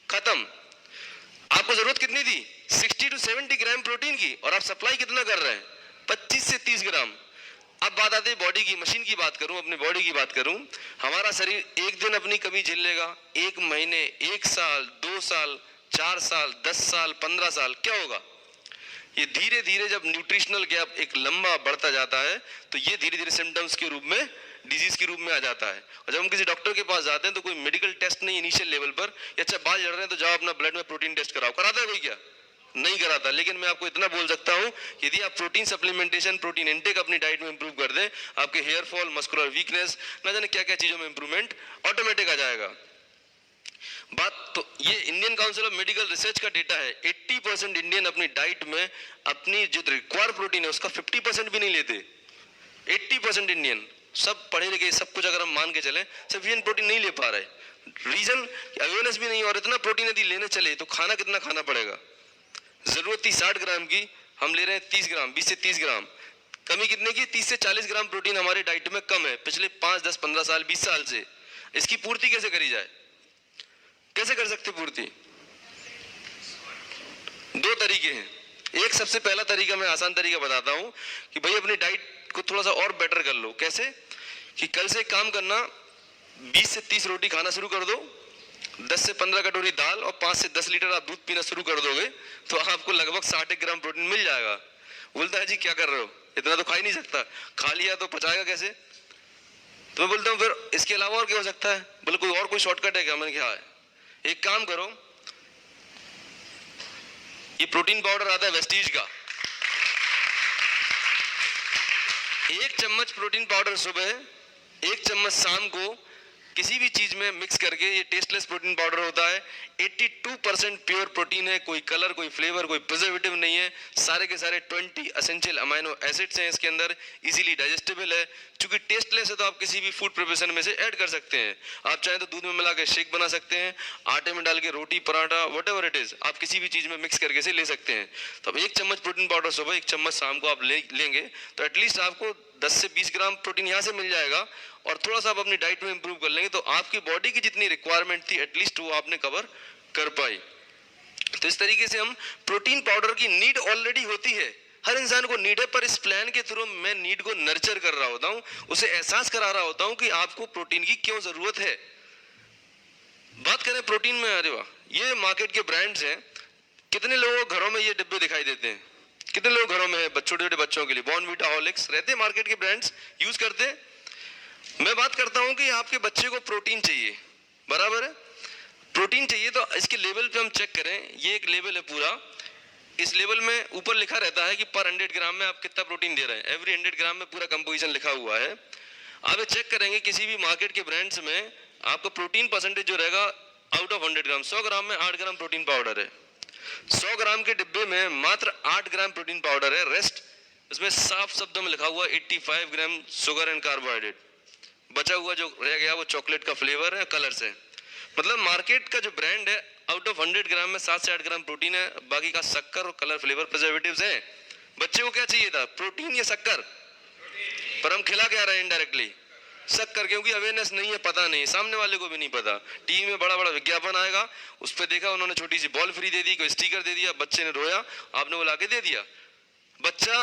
खत्म। आपको जरूरत कितनी थी? 60 to 70 ग्राम प्रोटीन की, और आप सप्लाई कितना कर रहे हैं? 25 से 30 ग्राम। अब बात आती है बॉडी की, मशीन की बात करूं, अपने बॉडी की बात करूं, हमारा शरीर एक दिन अपनी कमी झेल लेगा, एक महीने, एक साल, 2 साल, 4 साल, 10 साल, 15 साल, क्या होगा? ये धीरे धीरे जब न्यूट्रिशनल गैप एक लंबा बढ़ता जाता है तो ये धीरे धीरे सिम्टम्स के रूप में, डिजीज के रूप में आ जाता है। और जब हम किसी डॉक्टर के पास जाते हैं तो कोई मेडिकल टेस्ट नहीं इनिशियल लेवल पर, अच्छा बाल झड़ रहे हैं तो जाओ अपना ब्लड में प्रोटीन टेस्ट कराओ, कराता है कोई? क्या नहीं कराता। लेकिन मैं आपको इतना बोल सकता हूं, यदि आप प्रोटीन सप्लीमेंटेशन, प्रोटीन इनटेक अपनी डाइट में इंप्रूव कर दें, आपके हेयर फॉल, मस्कुलर वीकनेस, ना जाने क्या क्या चीजों में इंप्रूवमेंट ऑटोमेटिक आ जाएगा। बात तो ये Indian council of medical research का डेटा है, 80% इंडियन अपनी डाइट में अपनी जो रिक्वायर प्रोटीन है उसका 50% भी नहीं लेते। 80% इंडियन, सब पढ़े लिखे, सब कुछ अगर हम मान के चले, सफिशिएंट प्रोटीन नहीं ले पा रहे। रीजन अवेयरनेस भी नहीं, और इतना प्रोटीन यदि लेने चले तो खाना कितना खाना पड़ेगा? जरूरत थी 60 ग्राम की, हम ले रहे हैं 30 ग्राम, 20 से 30 ग्राम। कमी कितने की? 30 से 40 ग्राम प्रोटीन हमारे डाइट में कम है पिछले 5, 10, 15 साल, 20 साल से। इसकी पूर्ति कैसे करी जाए? कैसे कर सकते पूर्ति? 2 तरीके हैं। एक सबसे पहला तरीका, मैं आसान तरीका बताता हूं कि भाई अपनी डाइट को थोड़ा सा और बेटर कर लो। कैसे? कि कल से काम करना, 20 से 30 रोटी खाना शुरू कर दो, 10 से 15 कटोरी दाल और 5 से 10 लीटर आप दूध पीना शुरू कर दोगे तो आपको लगभग 60 ग्राम प्रोटीन मिल जाएगा। बोलता है जी क्या कर रहे हो, इतना तो खा ही नहीं सकता, खा लिया तो पचाएगा कैसे? तो मैं बोलता हूँ फिर इसके अलावा और क्या हो सकता है? बोले कोई और कोई शॉर्टकट है क्या? मैंने कहा है, एक काम करो, ये प्रोटीन पाउडर आता है वेस्टीज का, 1 चम्मच प्रोटीन पाउडर सुबह, 1 चम्मच शाम को किसी भी चीज में मिक्स करके, ये टेस्टलेस प्रोटीन पाउडर होता है, 82% प्योर प्रोटीन है, कोई कलर, कोई फ्लेवर, कोई प्रिजर्वेटिव नहीं है, सारे के सारे 20 एसेंशियल अमाइनो एसिड्स हैं इसके अंदर, इजीली डाइजेस्टेबल है। चूंकि टेस्टलेस है तो आप किसी भी फूड प्रिपरेशन में से ऐड कर सकते हैं। आप चाहे तो दूध में मिला के शेक बना सकते हैं, आटे में डाल के रोटी, पराठा, व्हाटएवर इट इज, आप किसी भी चीज में मिक्स करके से ले सकते हैं। तो अब 1 चम्मच प्रोटीन पाउडर सुबह, 1 चम्मच शाम को आप लेंगे तो एटलीस्ट आपको 10 से 20 ग्राम प्रोटीन यहाँ से मिल जाएगा, और थोड़ा सा आप अपनी डाइट में इंप्रूव कर लेंगे तो आपकी बॉडी की जितनी रिक्वायरमेंट थी एटलीस्ट वो आपने कवर कर पाई। तो इस तरीके से हम, प्रोटीन पाउडर की नीड ऑलरेडी होती है, हर इंसान को नीड है, पर इस प्लान के थ्रू मैं नीड को नर्चर कर रहा होता हूं, उसे एहसास करा रहा होता हूं कि आपको प्रोटीन की क्यों जरूरत है। बात करें प्रोटीन में, अरे वाह, ये मार्केट के ब्रांड्स हैं, कितने लोगों घरों में ये डिब्बे दिखाई देते हैं? कितने लोग घरों में है छोटे छोटे बच्चों के लिए बॉर्नवीटा, हॉर्लिक्स रहते, मार्केट के ब्रांड्स यूज करते हैं। मैं बात करता हूं कि आपके बच्चे को प्रोटीन चाहिए, बराबर है, प्रोटीन चाहिए तो इसके लेवल पे हम चेक करें, ये एक लेवल है पूरा, इस लेवल में ऊपर लिखा रहता है कि पर 100 ग्राम में आप कितना प्रोटीन दे रहे हैं, एवरी 100 ग्राम में पूरा कंपोजिशन लिखा हुआ है। आप ये चेक करेंगे किसी भी मार्केट के ब्रांड्स में आपका प्रोटीन परसेंटेज जो रहेगा आउट ऑफ 100 ग्राम, 100 ग्राम में 8 ग्राम प्रोटीन पाउडर है, 100 ग्राम के डिब्बे में मात्र 8 ग्राम प्रोटीन पाउडर है, रेस्ट इसमें साफ शब्दों में लिखा हुआ 85 ग्राम शुगर एंड कार्बोहाइड्रेट, बचा हुआ जो रह गया वो चॉकलेट का फ्लेवर है, कलर से। मतलब मार्केट का जो ब्रांड है आउट ऑफ 100 ग्राम में 7 से 8 ग्राम प्रोटीन है, बाकी का शक्कर और कलर, फ्लेवर, प्रिजर्वेटिव्स हैं। बच्चे को क्या चाहिए था, प्रोटीन या शक्कर? पर हम खिला क्या रहे हैं इनडायरेक्टली? शक्कर, क्योंकि अवेयरनेस नहीं है, पता नहीं, सामने वाले को भी नहीं पता। टीवी में बड़ा बड़ा विज्ञापन आएगा, उस पर देखा उन्होंने छोटी सी बॉल फ्री दे दी, कोई स्टिकर दे दिया, बच्चे ने रोया, आपने वो लाके दे दिया। बच्चा,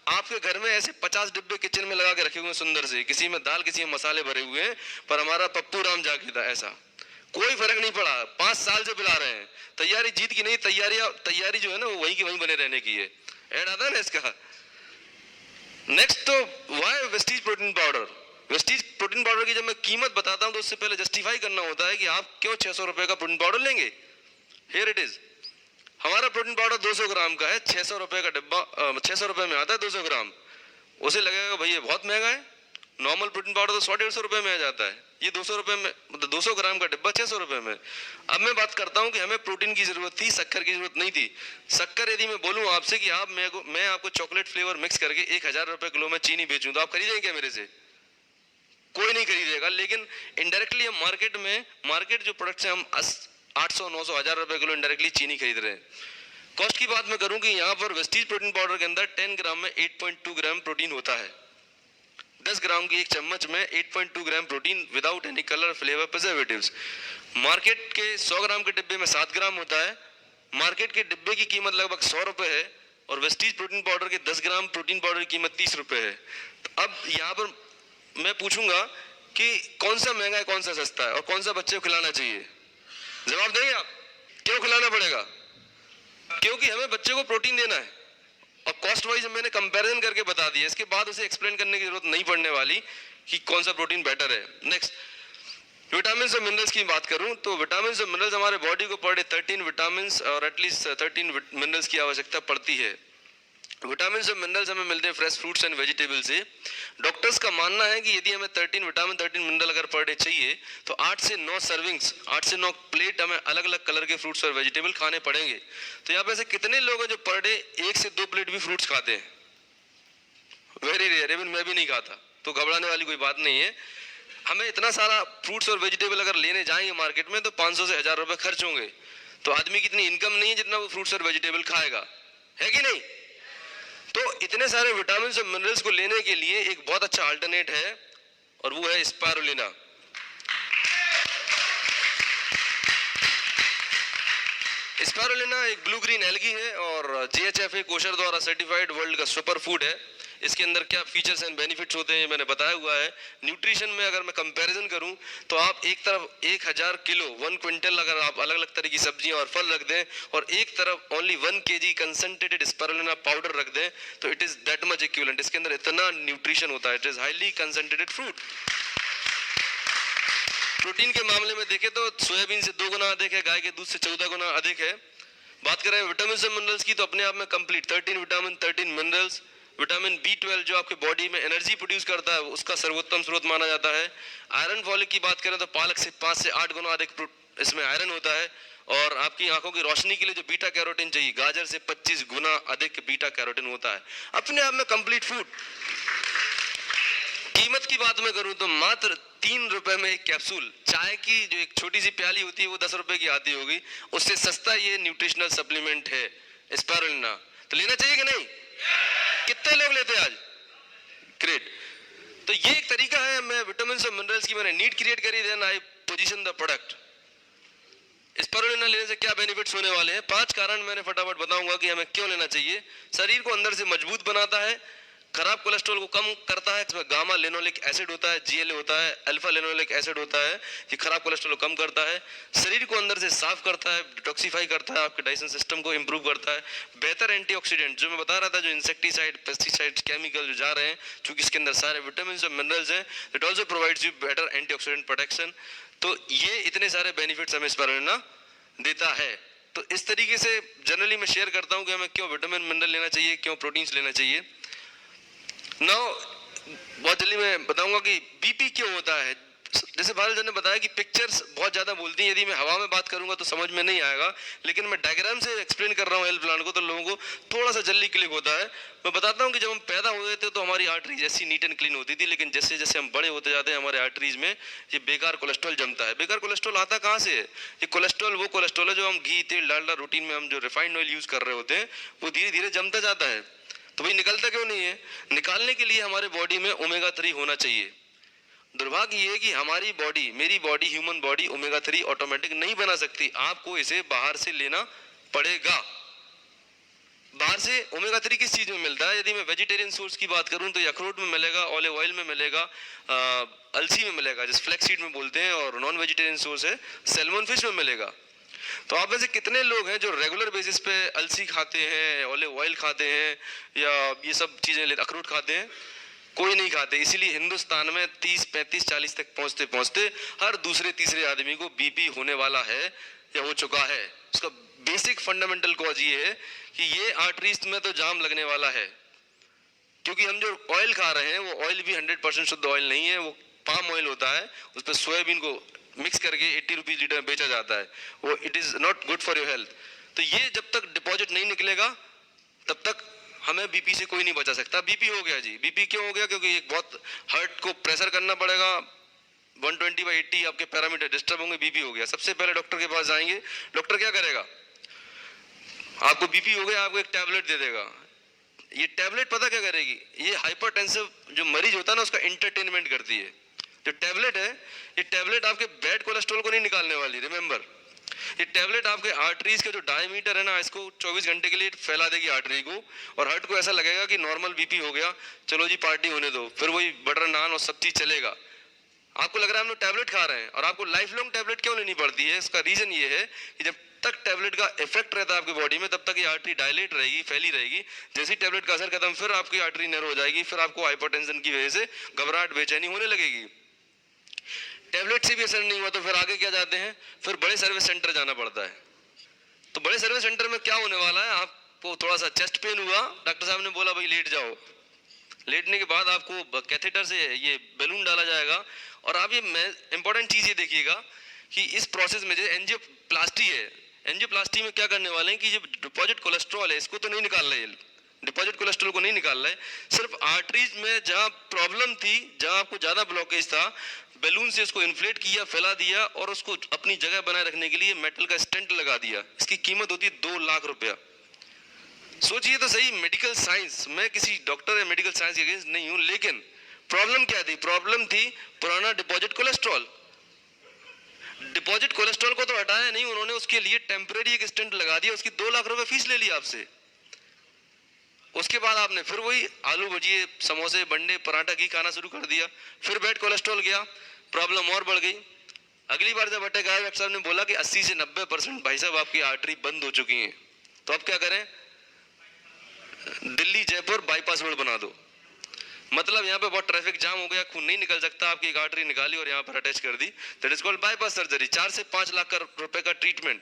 आपके घर में ऐसे 50 डिब्बे किचन में लगा के रखे हुए हैं सुंदर से, किसी में दाल, किसी में मसाले भरे हुए हैं, पर हमारा पप्पू राम जाके था, ऐसा कोई फर्क नहीं पड़ा, 5 साल से पिला रहे हैं। तैयारी जीत की नहीं, तैयारी जो है ना वो वहीं की वहीं बने रहने की है। ऐड आता है ना इसका। नेक्स्ट, तो why Vestige protein powder? Vestige protein powder की जब मैं कीमत बताता हूं तो उससे पहले जस्टिफाई करना होता है कि आप क्यों 600 रुपए का प्रोटीन पाउडर लेंगे। हियर इट इज, हमारा प्रोटीन पाउडर 200 ग्राम का है, 600 रुपए का डिब्बा, 600 रुपए में आता है 200 ग्राम। उसे लगेगा भाई ये बहुत महंगा है, नॉर्मल प्रोटीन पाउडर तो 100-150 रुपए में आ जाता है, ये 200 रुपए में, मतलब 200 ग्राम का डिब्बा 600 रुपए में। अब मैं बात करता हूं कि हमें प्रोटीन की जरूरत थी, शक्कर की जरूरत नहीं थी। शक्कर यदि मैं बोलूं आपसे कि आप मैं आपको चॉकलेट फ्लेवर मिक्स करके 1000 रुपए किलो में चीनी बेचूं तो आप खरीदेंगे क्या मेरे से? कोई नहीं खरीदेगा। लेकिन इनडायरेक्टली हम मार्केट जो प्रोडक्ट्स हैं हम 800, 900, 1000 रुपए किलो इनडायरेक्टली चीनी खरीद रहे हैं। कॉस्ट की बात मैं करूं कि यहाँ पर वेस्टीज प्रोटीन पाउडर के अंदर 10 ग्राम में 8.2 ग्राम प्रोटीन होता है। 10 ग्राम की एक चम्मच में 8.2 gram protein without any colour, flavour, preservatives. Market के 100 ग्राम के डिब्बे में 7 ग्राम होता है। मार्केट के डिब्बे की कीमत लगभग 100 रुपए है और वेस्टीज प्रोटीन पाउडर के 10 ग्राम प्रोटीन पाउडर की कीमत 30 रुपए है। तो अब यहाँ पर मैं पूछूंगा कि कौन सा महंगा है, कौन सा सस्ता है और कौन सा बच्चे को खिलाना चाहिए? जवाब देंगे आप? क्यों खिलाना पड़ेगा? क्योंकि हमें बच्चे को प्रोटीन देना है और कॉस्ट वाइज मैंने कंपैरिजन करके बता दिया। इसके बाद उसे एक्सप्लेन करने की जरूरत नहीं पड़ने वाली कि कौन सा प्रोटीन बेटर है। नेक्स्ट, विटामिन और मिनरल्स की बात करूं तो विटामिन और मिनरल्स हमारे बॉडी को पर डे 13 विटामिन और एटलीस्ट 13 मिनरल्स की आवश्यकता पड़ती है। विटामिन और मिनरल्स हमें मिलते हैं फ्रेश फ्रूट्स एंड वेजिटेबल से। डॉक्टर्स का मानना है कि यदि हमें 13 विटामिन 13 मिनरल अगर पर डे चाहिए तो 8 से 9 सर्विंग्स, 8 से 9 प्लेट हमें अलग अलग कलर के फ्रूट्स और वेजिटेबल खाने पड़ेंगे। तो यहाँ पे ऐसे कितने लोग हैं जो पर डे 1 से 2 प्लेट भी फ्रूट्स खाते हैं? वेरी रेयर, इवन मैं भी नहीं खाता। तो घबराने वाली कोई बात नहीं है। हमें इतना सारा फ्रूट्स और वेजिटेबल अगर लेने जाएंगे मार्केट में तो 500 से 1000 रुपए खर्च होंगे। तो आदमी की इतनी इनकम नहीं है जितना वो फ्रूट्स और वेजिटेबल खाएगा, है कि नहीं? तो इतने सारे विटामिन और मिनरल्स को लेने के लिए एक बहुत अच्छा अल्टरनेट है और वो है स्पारुलिना। स्पारुलिना एक ब्लू ग्रीन एल्गी है और GHFA कोशर द्वारा सर्टिफाइड वर्ल्ड का सुपर फूड है। इसके अंदर क्या फीचर्स एंड बेनिफिट्स होते हैं मैंने बताया हुआ है। न्यूट्रिशन में अगर मैं कंपैरिजन करूं तो आप एक तरफ 1000 किलो 1 क्विंटल अगर आप अलग अलग तरह की सब्जियां और फल रख दें और एक तरफ ओनली 1 kg कंसंट्रेटेड स्पारुलिना पाउडर रख दें तो it is that much equivalent. इसके अंदर इतना न्यूट्रिशन होता है। It is highly concentrated fruit. Protein के मामले में देखें तो सोयाबीन से 2 गुना अधिक है, गाय के दूध से 14 गुना अधिक है। बात करें विटामिन और मिनरल्स की तो अपने आप में complete 13 vitamin 13 minerals. Vitamin B12 जो आपके बॉडी में एनर्जी प्रोड्यूस करता है उसका सर्वोत्तम स्रोत माना जाता है। आयरन फॉलिक की बात करें तो पालक से 5 से 8 गुना अधिक इसमें आयरन होता है। और आपकी आंखों की रोशनी के लिए जो बीटा कैरोटीन चाहिए गाजर से 25 गुना अधिक बीटा कैरोटीन होता है। अपने आप में कंप्लीट फूड। कीमत की बात मैं करूं तो मात्र 3 रुपए में एक कैप्सूल। चाय की जो एक छोटी सी प्याली होती है वो 10 रुपए की आती होगी, उससे सस्ता ये न्यूट्रिशनल सप्लीमेंट है स्पारुलिना। तो लेना चाहिए कि नहीं? कितने लोग लेते हैं आज? ग्रेट। तो ये एक तरीका है, मैं विटामिन और मिनरल्स की मैंने नीड क्रिएट करी, then I position the product. Spirulina लेने से क्या बेनिफिट्स होने वाले हैं? 5 कारण मैंने फटाफट बताऊंगा कि हमें क्यों लेना चाहिए। शरीर को अंदर से मजबूत बनाता है, खराब कोलेस्ट्रॉल को कम करता है। इसमें गामा लेनोलिक एसिड होता है, GLA होता है, अल्फा लेनोलिक एसिड होता है, ये खराब कोलेस्ट्रॉल को कम करता है। शरीर को अंदर से साफ करता है, डिटॉक्सिफाई करता है, आपके डाइजेशन सिस्टम को इंप्रूव करता है। बेहतर एंटीऑक्सीडेंट जो मैं बता रहा था, जो इंसेक्टिसाइड पेस्टिसाइड केमिकल जो जा रहे हैं, क्योंकि इसके अंदर सारे विटामिन और मिनरल्स हैं, it also provides you better antioxidant protection. तो ये इतने सारे बेनिफिट्स हमें स्पारुलिना देता है। तो इस तरीके से जनरली मैं शेयर करता हूँ कि हमें क्यों विटामिन मिनरल लेना चाहिए, क्यों प्रोटीन्स लेना चाहिए। नाउ बहुत जल्दी मैं बताऊंगा कि बीपी क्यों होता है। जैसे भारत ने बताया कि पिक्चर्स बहुत ज्यादा बोलती हैं, यदि मैं हवा में बात करूंगा तो समझ में नहीं आएगा, लेकिन मैं डायग्राम से एक्सप्लेन कर रहा हूँ हेल्थ प्लान को तो लोगों को थोड़ा सा जल्दी क्लिक होता है। मैं बताता हूँ कि जब हम पैदा हुए थे तो हमारी आर्टरीज ऐसी नीट एंड क्लीन होती थी, लेकिन जैसे जैसे हम बड़े होते जाते हैं हमारे आर्टरीज में ये बेकार कोलेस्ट्रॉल जमता है। बेकार कोलेस्ट्रॉल आता कहाँ से है? ये कोलेस्ट्रॉल वो कोलेस्ट्रॉल है जो हम घी तेल डालडा रूटीन में हम जो रिफाइंड ऑयल यूज कर रहे होते हैं वो धीरे धीरे जमता जाता है। तो भाई निकलता क्यों नहीं है? निकालने के लिए हमारे बॉडी में ओमेगा 3 होना चाहिए। दुर्भाग्य ये है कि हमारी बॉडी, मेरी body, human body omega 3 automatic नहीं बना सकती, आपको इसे बाहर से लेना पड़ेगा। बाहर से ओमेगा 3 किस चीज में मिलता है? यदि मैं वेजिटेरियन सोर्स की बात करूं तो अखरोट में मिलेगा, ऑलिव ऑयल में मिलेगा, अलसी में मिलेगा जिस फ्लैक्स सीड में बोलते हैं, और नॉन वेजिटेरियन सोर्स है सैल्मन फिश में मिलेगा। तो आप में से कितने लोग हैं जो रेगुलर बेसिस पे अलसी खाते हैं, ऑलिव ऑयल खाते हैं या ये सब चीजें, अखरोट खाते हैं? कोई नहीं खाते। इसीलिए हिंदुस्तान में 30, 35, 40 तक पहुंचते पहुंचते हर दूसरे तीसरे आदमी को बीपी होने वाला है या हो चुका है। उसका बेसिक फंडामेंटल कॉज ये है कि ये आर्टरीज में तो जाम लगने वाला है, क्योंकि हम जो ऑयल खा रहे हैं वो ऑयल भी 100% शुद्ध ऑयल नहीं है, वो पाम ऑयल होता है, उस पर सोयाबीन को मिक्स करके 80 रुपीज लीटर में बेचा जाता है। वो it is not good for your health. तो ये जब तक डिपॉजिट नहीं निकलेगा तब तक हमें बीपी से कोई नहीं बचा सकता। बीपी हो गया जी। बीपी क्यों हो गया? क्योंकि एक बहुत हार्ट को प्रेशर करना पड़ेगा, 120/80 आपके पैरामीटर डिस्टर्ब होंगे, बीपी हो गया। सबसे पहले डॉक्टर के पास जाएंगे, डॉक्टर क्या करेगा? आपको बीपी हो गया, आपको एक टैबलेट दे देगा। ये टैबलेट पता क्या करेगी? ये हाइपरटेंसिव जो मरीज होता है ना उसका एंटरटेनमेंट करती है। जो टैबलेट है, ये टैबलेट आपके बैड कोलेस्ट्रॉल को नहीं निकालने वाली, रिमेंबर। ये टैबलेट आपके आर्टरीज का जो डायमीटर है ना, इसको 24 घंटे के लिए फैला देगी आर्टरी को, और हार्ट को ऐसा लगेगा कि नॉर्मल बीपी हो गया, चलो जी पार्टी होने दो, फिर वही बटर नान और सब चीज चलेगा। आपको लग रहा है हम लोग टैबलेट खा रहे हैं, और आपको लाइफ लॉन्ग टैबलेट क्यों लेनी पड़ती है? इसका रीजन ये है कि जब तक टैबलेट का इफेक्ट रहता है आपकी बॉडी में, तब तक ये आर्टरी डायलेट रहेगी, फैली रहेगी। जैसे ही टैबलेट का असर खत्म, फिर आपकी आर्टरी नैरो हो जाएगी, फिर आपको हाइपरटेंशन की वजह से घबराहट, बेचैनी होने लगेगी। टैबलेट से भी असर नहीं हुआ तो फिर आगे क्या जाते हैं? फिर बड़े सर्विस सेंटर जाना पड़ता है। तो बड़े सर्विस सेंटर में क्या होने वाला है? आपको थोड़ा सा चेस्ट पेन हुआ, डॉक्टर साहब ने बोला भाई लेट जाओ। लेटने के बाद आपको कैथेटर से ये बैलून डाला जाएगा, और आप ये इंपॉर्टेंट चीज ये देखिएगा कि इस प्रोसेस में जो एंजियोप्लास्टी है, एंजियोप्लास्टी में क्या करने वाले हैं कि जो डिपॉजिट कोलेस्ट्रॉल है इसको तो नहीं निकाल रहे, डिपॉजिट कोलेस्ट्रॉल को नहीं निकाल रहे, सिर्फ आर्टरीज में जहां प्रॉब्लम थी, जहां आपको ज्यादा ब्लॉकेज था, बैलून से उसको इन्फ्लेट किया, फैला दिया, और उसको अपनी जगह बनाए रखने के लिए मेटल का स्टेंट लगा दिया। इसकी कीमत होती है 2 लाख रुपया। सोचिए तो सही, मेडिकल साइंस, मैं किसी डॉक्टर या मेडिकल साइंस के अगेंस्ट नहीं हूं, लेकिन प्रॉब्लम क्या थी? प्रॉब्लम थी पुराना डिपॉजिट कोलेस्ट्रॉल। डिपॉजिट कोलेस्ट्रॉल को तो हटाया नहीं उन्होंने, उसके लिए टेम्परेरी एक स्टेंट लगा दिया, उसकी 2 लाख रुपए फीस ले ली आपसे। उसके बाद आपने फिर वही आलू भजिए, समोसे, बंडे, पराठा घी खाना शुरू कर दिया, फिर बैड कोलेस्ट्रॉल गया, प्रॉब्लम और बढ़ गई। अगली बार जब अटैक आया, डॉक्टर साहब ने बोला कि 80 से 90% भाई साहब आपकी आर्टरी बंद हो चुकी है, तो अब क्या करें? दिल्ली जयपुर बाईपास रोड बना दो। मतलब यहाँ पे बहुत ट्रैफिक जाम हो गया, खून नहीं निकल सकता, आपकी एक आर्टरी निकाली और यहाँ पर अटैच कर दी, that is called bypass surgery. 4 से 5 लाख रुपए का ट्रीटमेंट।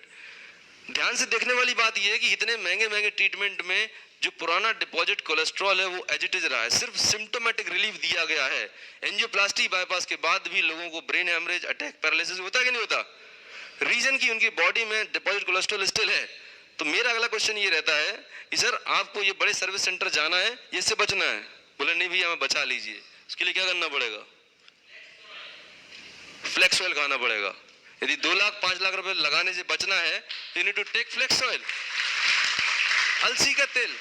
ध्यान से देखने वाली बात यह है कि इतने महंगे महंगे ट्रीटमेंट में जो पुराना डिपॉजिट कोलेस्ट्रॉल है वो एज इट इज रहा है, सिर्फ सिम्टोमेटिक रिलीफ दिया गया है। एंजियोप्लास्टी बाईपास के बाद भी लोगों को ब्रेन हेमरेज, अटैक, पैरालिसिस होता है कि नहीं होता? रीजन की उनकी बॉडी में डिपॉजिट कोलेस्ट्रॉल स्टिल है। तो मेरा अगला क्वेश्चन ये रहता है कि सर आपको ये बड़े सर्विस सेंटर जाना है, ये इससे बचना है। बोले नहीं भैया हमें बचा लीजिए, उसके लिए क्या करना पड़ेगा? फ्लेक्स ऑयल खाना पड़ेगा। यदि 2 लाख 5 लाख रुपए लगाने से बचना है, you need to take flax oil, अलसी का तेल।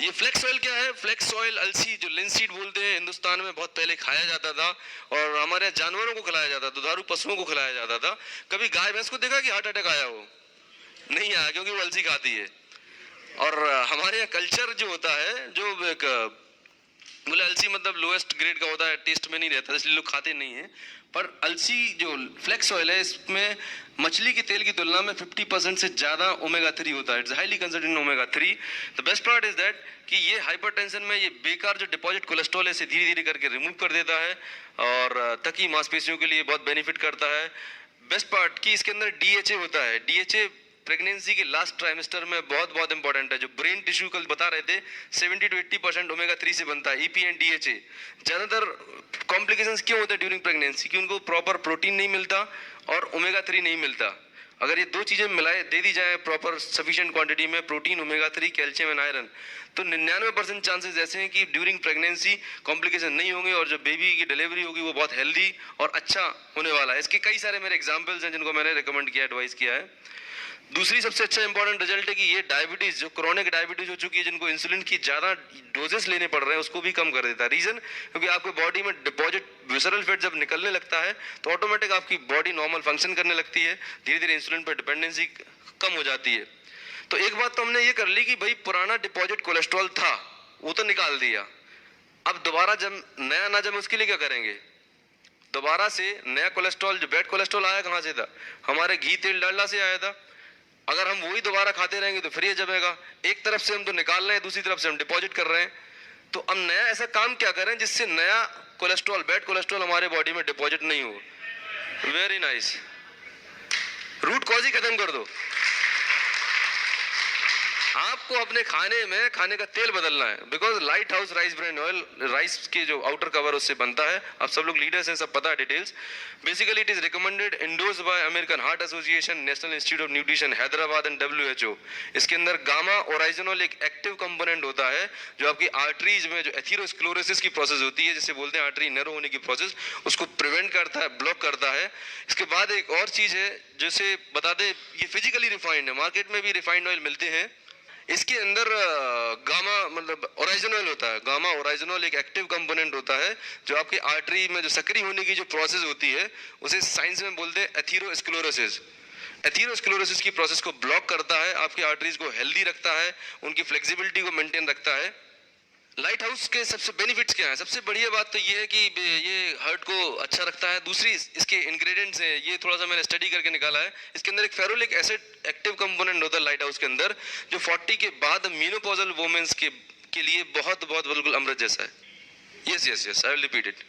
ये फ्लेक्स ऑयल क्या है? फ्लेक्स ऑयल, अलसी, जो लिंसीड बोलते हैं, हिंदुस्तान में बहुत पहले खाया जाता था, और हमारे जानवरों को खिलाया जाता था, दुधारू पशुओं को खिलाया जाता था। कभी गाय भैंस को देखा कि हार्ट अटैक आया हो? नहीं आया, क्योंकि वो अलसी खाती है। और हमारे यहाँ कल्चर जो होता है, जो एक बोले अलसी मतलब लोएस्ट ग्रेड का होता है, टेस्ट में नहीं रहता, इसलिए लोग खाते नहीं है। पर अलसी जो फ्लेक्स ऑयल है, इसमें मछली के तेल की तुलना में 50% से ज्यादा ओमेगा 3 होता है। It's highly concerted in omega 3। The best part is that कि ये हाइपरटेंशन में ये बेकार जो डिपॉजिट कोलेस्ट्रॉल है, इसे धीरे धीरे करके रिमूव कर देता है, और तकी मांसपेशियों के लिए बहुत बेनिफिट करता है। बेस्ट पार्ट कि इसके अंदर डीएचए होता है। डीएचए प्रेगनेंसी के लास्ट ट्राइमेस्टर में बहुत बहुत इंपॉर्टेंट है। जो ब्रेन टिश्यू कल बता रहे थे 70 to 80% ओमेगा 3 से बनता है, ईपी एंड डीएचए। ज्यादातर कॉम्प्लिकेशंस क्यों होते हैं ड्यूरिंग प्रेगनेंसी? कि उनको प्रॉपर प्रोटीन नहीं मिलता और ओमेगा 3 नहीं मिलता। अगर ये दो चीजें मिलाए दे दी जाए प्रॉपर सफिशिएंट क्वांटिटी में, protein, omega 3, calcium and iron, तो 99% चांसेस ऐसे हैं कि ड्यूरिंग प्रेगनेंसी कॉम्प्लिकेशन नहीं होंगे, और जो बेबी की डिलीवरी होगी वो बहुत हेल्दी और अच्छा होने वाला है। इसके कई सारे मेरे एग्जाम्पल्स हैं जिनको मैंने रिकमेंड किया, एडवाइस किया है। दूसरी सबसे अच्छा इंपॉर्टेंट रिजल्ट है कि ये डायबिटीज, जो क्रोनिक डायबिटीज हो चुकी है, जिनको इंसुलिन की ज्यादा डोजेस लेने पड़ रहे हैं, उसको भी कम कर देता है। रीजन क्योंकि आपके बॉडी में डिपॉजिट विसरल फैट जब निकलने लगता है तो ऑटोमेटिक आपकी बॉडी नॉर्मल फंक्शन करने लगती है, धीरे धीरे इंसुलिन पर डिपेंडेंसी कम हो जाती है। तो एक बात तो हमने ये कर ली कि भाई पुराना डिपॉजिट कोलेस्ट्रॉल था वो तो निकाल दिया, अब दोबारा जब नया ना जमे उसके लिए क्या करेंगे? दोबारा से नया कोलेस्ट्रॉल, जो बैड कोलेस्ट्रॉल आया कहाँ से था? हमारे घी, तेल, डालडा से आया था। अगर हम वही दोबारा खाते रहेंगे तो फिर ये जमेगा। एक तरफ से हम तो निकाल रहे हैं, दूसरी तरफ से हम डिपॉजिट कर रहे हैं। तो अब नया ऐसा काम क्या करें जिससे नया कोलेस्ट्रॉल, बैड कोलेस्ट्रॉल हमारे बॉडी में डिपॉजिट नहीं हो? Very nice, root cause he खत्म कर दो। आपको अपने खाने में खाने का तेल बदलना है, because light house rice bran oil, rice के जो आउटर कवर उससे बनता है। आप सब लोग लीडर्स हैं, सब पता है details. Basically it is recommended, endorsed bye American heart association, national institute of nutrition Hyderabad and WHO। इसके अंदर गामा ओराइजोनोल एक एक्टिव कंपोनेंट होता है जो आपकी आर्टरीज में जो एथेरोस्क्लेरोसिस की प्रोसेस होती है, जिसे बोलते हैं आर्टरी नैरो होने की प्रोसेस, उसको प्रिवेंट करता है, ब्लॉक करता है। इसके बाद एक और चीज है जैसे बता दे, ये फिजिकली रिफाइंड है, मार्केट में भी रिफाइंड ऑयल मिलते हैं। इसके अंदर गामा मतलब ओरिजिनल होता है। गामा ओरिजिनल एक एक्टिव कंपोनेंट होता है जो आपकी आर्टरी में जो सक्रिय होने की जो प्रोसेस होती है उसे साइंस में बोलते हैं एथीरोस्क्लेरोसिस। एथीरोस्क्लेरोसिस की प्रोसेस को ब्लॉक करता है, आपकी आर्टरीज को हेल्दी रखता है, उनकी फ्लेक्सिबिलिटी को मेंटेन रखता है। लाइट हाउस के सबसे बेनिफिट्स क्या है? सबसे बढ़िया बात तो ये है कि ये हार्ट को अच्छा रखता है। दूसरी इसके इंग्रेडिएंट्स हैं, ये थोड़ा सा मैंने स्टडी करके निकाला है। इसके अंदर एक फेरुलिक एसिड एक्टिव कंपोनेंट होता है लाइट हाउस के अंदर, जो 40 के बाद मेनोपॉजल वुमेन्स के लिए बहुत बहुत बिल्कुल अमृत जैसा है। Yes yes yes, I will repeat it.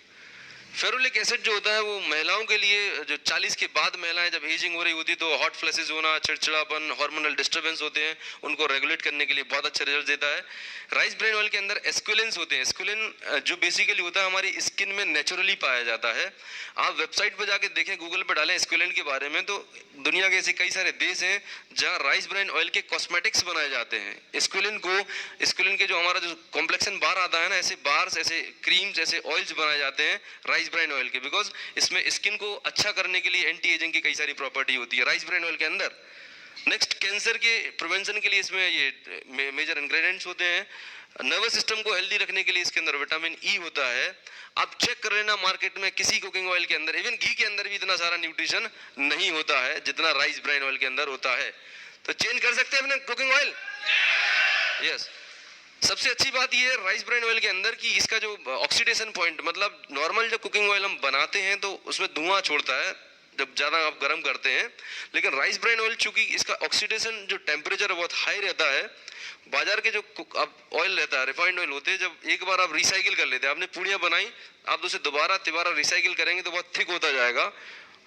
Ferulic acid जो होता है वो महिलाओं के लिए, जो 40 के बाद महिलाएं जब एजिंग हो रही होती है तो हॉट फ्लैशेस होना, चिड़चिड़ापन, हार्मोनल डिस्टर्बेंस होते हैं, उनको रेगुलेट करने के लिए बहुत अच्छा रिजल्ट देता है। राइस ब्रेन ऑयल के अंदर एस्क्विलिन्स होते हैं। एस्क्विलिन जो बेसिकली होता है हमारी स्किन में नेचुरली पाया जाता है। आप वेबसाइट पर जाके देखें, गूगल पर डालें एस्क्विलिन के बारे में, तो दुनिया के ऐसे कई सारे देश हैं जहाँ राइस ब्रेन ऑयल के कॉस्मेटिक्स बनाए जाते हैं। एस्क्विलिन के जो हमारा जो कॉम्प्लेक्सन बार आता है ना, ऐसे बार्स, ऐसे क्रीम्स, ऐसे ऑयल्स बनाए जाते हैं राइस ब्रेन ऑयल के, बिकॉज इसमें स्किन को अच्छा करने के लिए एंटी एजिंग की कई सारी प्रॉपर्टी होती है राइस ब्रेन ऑयल के अंदर। नेक्स्ट, कैंसर के प्रिवेंशन के लिए इसमें ये मेजर इंग्रेडिएंट्स होते हैं। नर्वस सिस्टम को हेल्दी रखने के लिए इसके अंदर विटामिन ई होता है। आप चेक कर लेना मार्केट में किसी कुकिंग ऑयल के अंदर, इवन घी के अंदर भी इतना सारा न्यूट्रिशन नहीं होता है जितना राइस ब्रेन ऑयल के अंदर होता है। तो चेंज कर सकते हैं अपने कुकिंग ऑयल। यस, सबसे अच्छी बात यह है राइस ब्रेन ऑयल के अंदर कि इसका जो ऑक्सीडेशन पॉइंट, मतलब नॉर्मल जो कुकिंग ऑयल हम बनाते हैं तो उसमें धुआं छोड़ता है जब ज़्यादा आप गर्म करते हैं, लेकिन राइस ब्रेन ऑयल चूंकि इसका ऑक्सीडेशन जो टेम्परेचर बहुत हाई रहता है, बाजार के जो ऑयल रहता है, रिफाइंड ऑयल होते हैं, जब एक बार आप रिसाइकिल कर लेते हैं, आपने पूड़ियाँ बनाई, आप उसे दोबारा तिबारा रिसाइकिल करेंगे तो बहुत थिक होता जाएगा,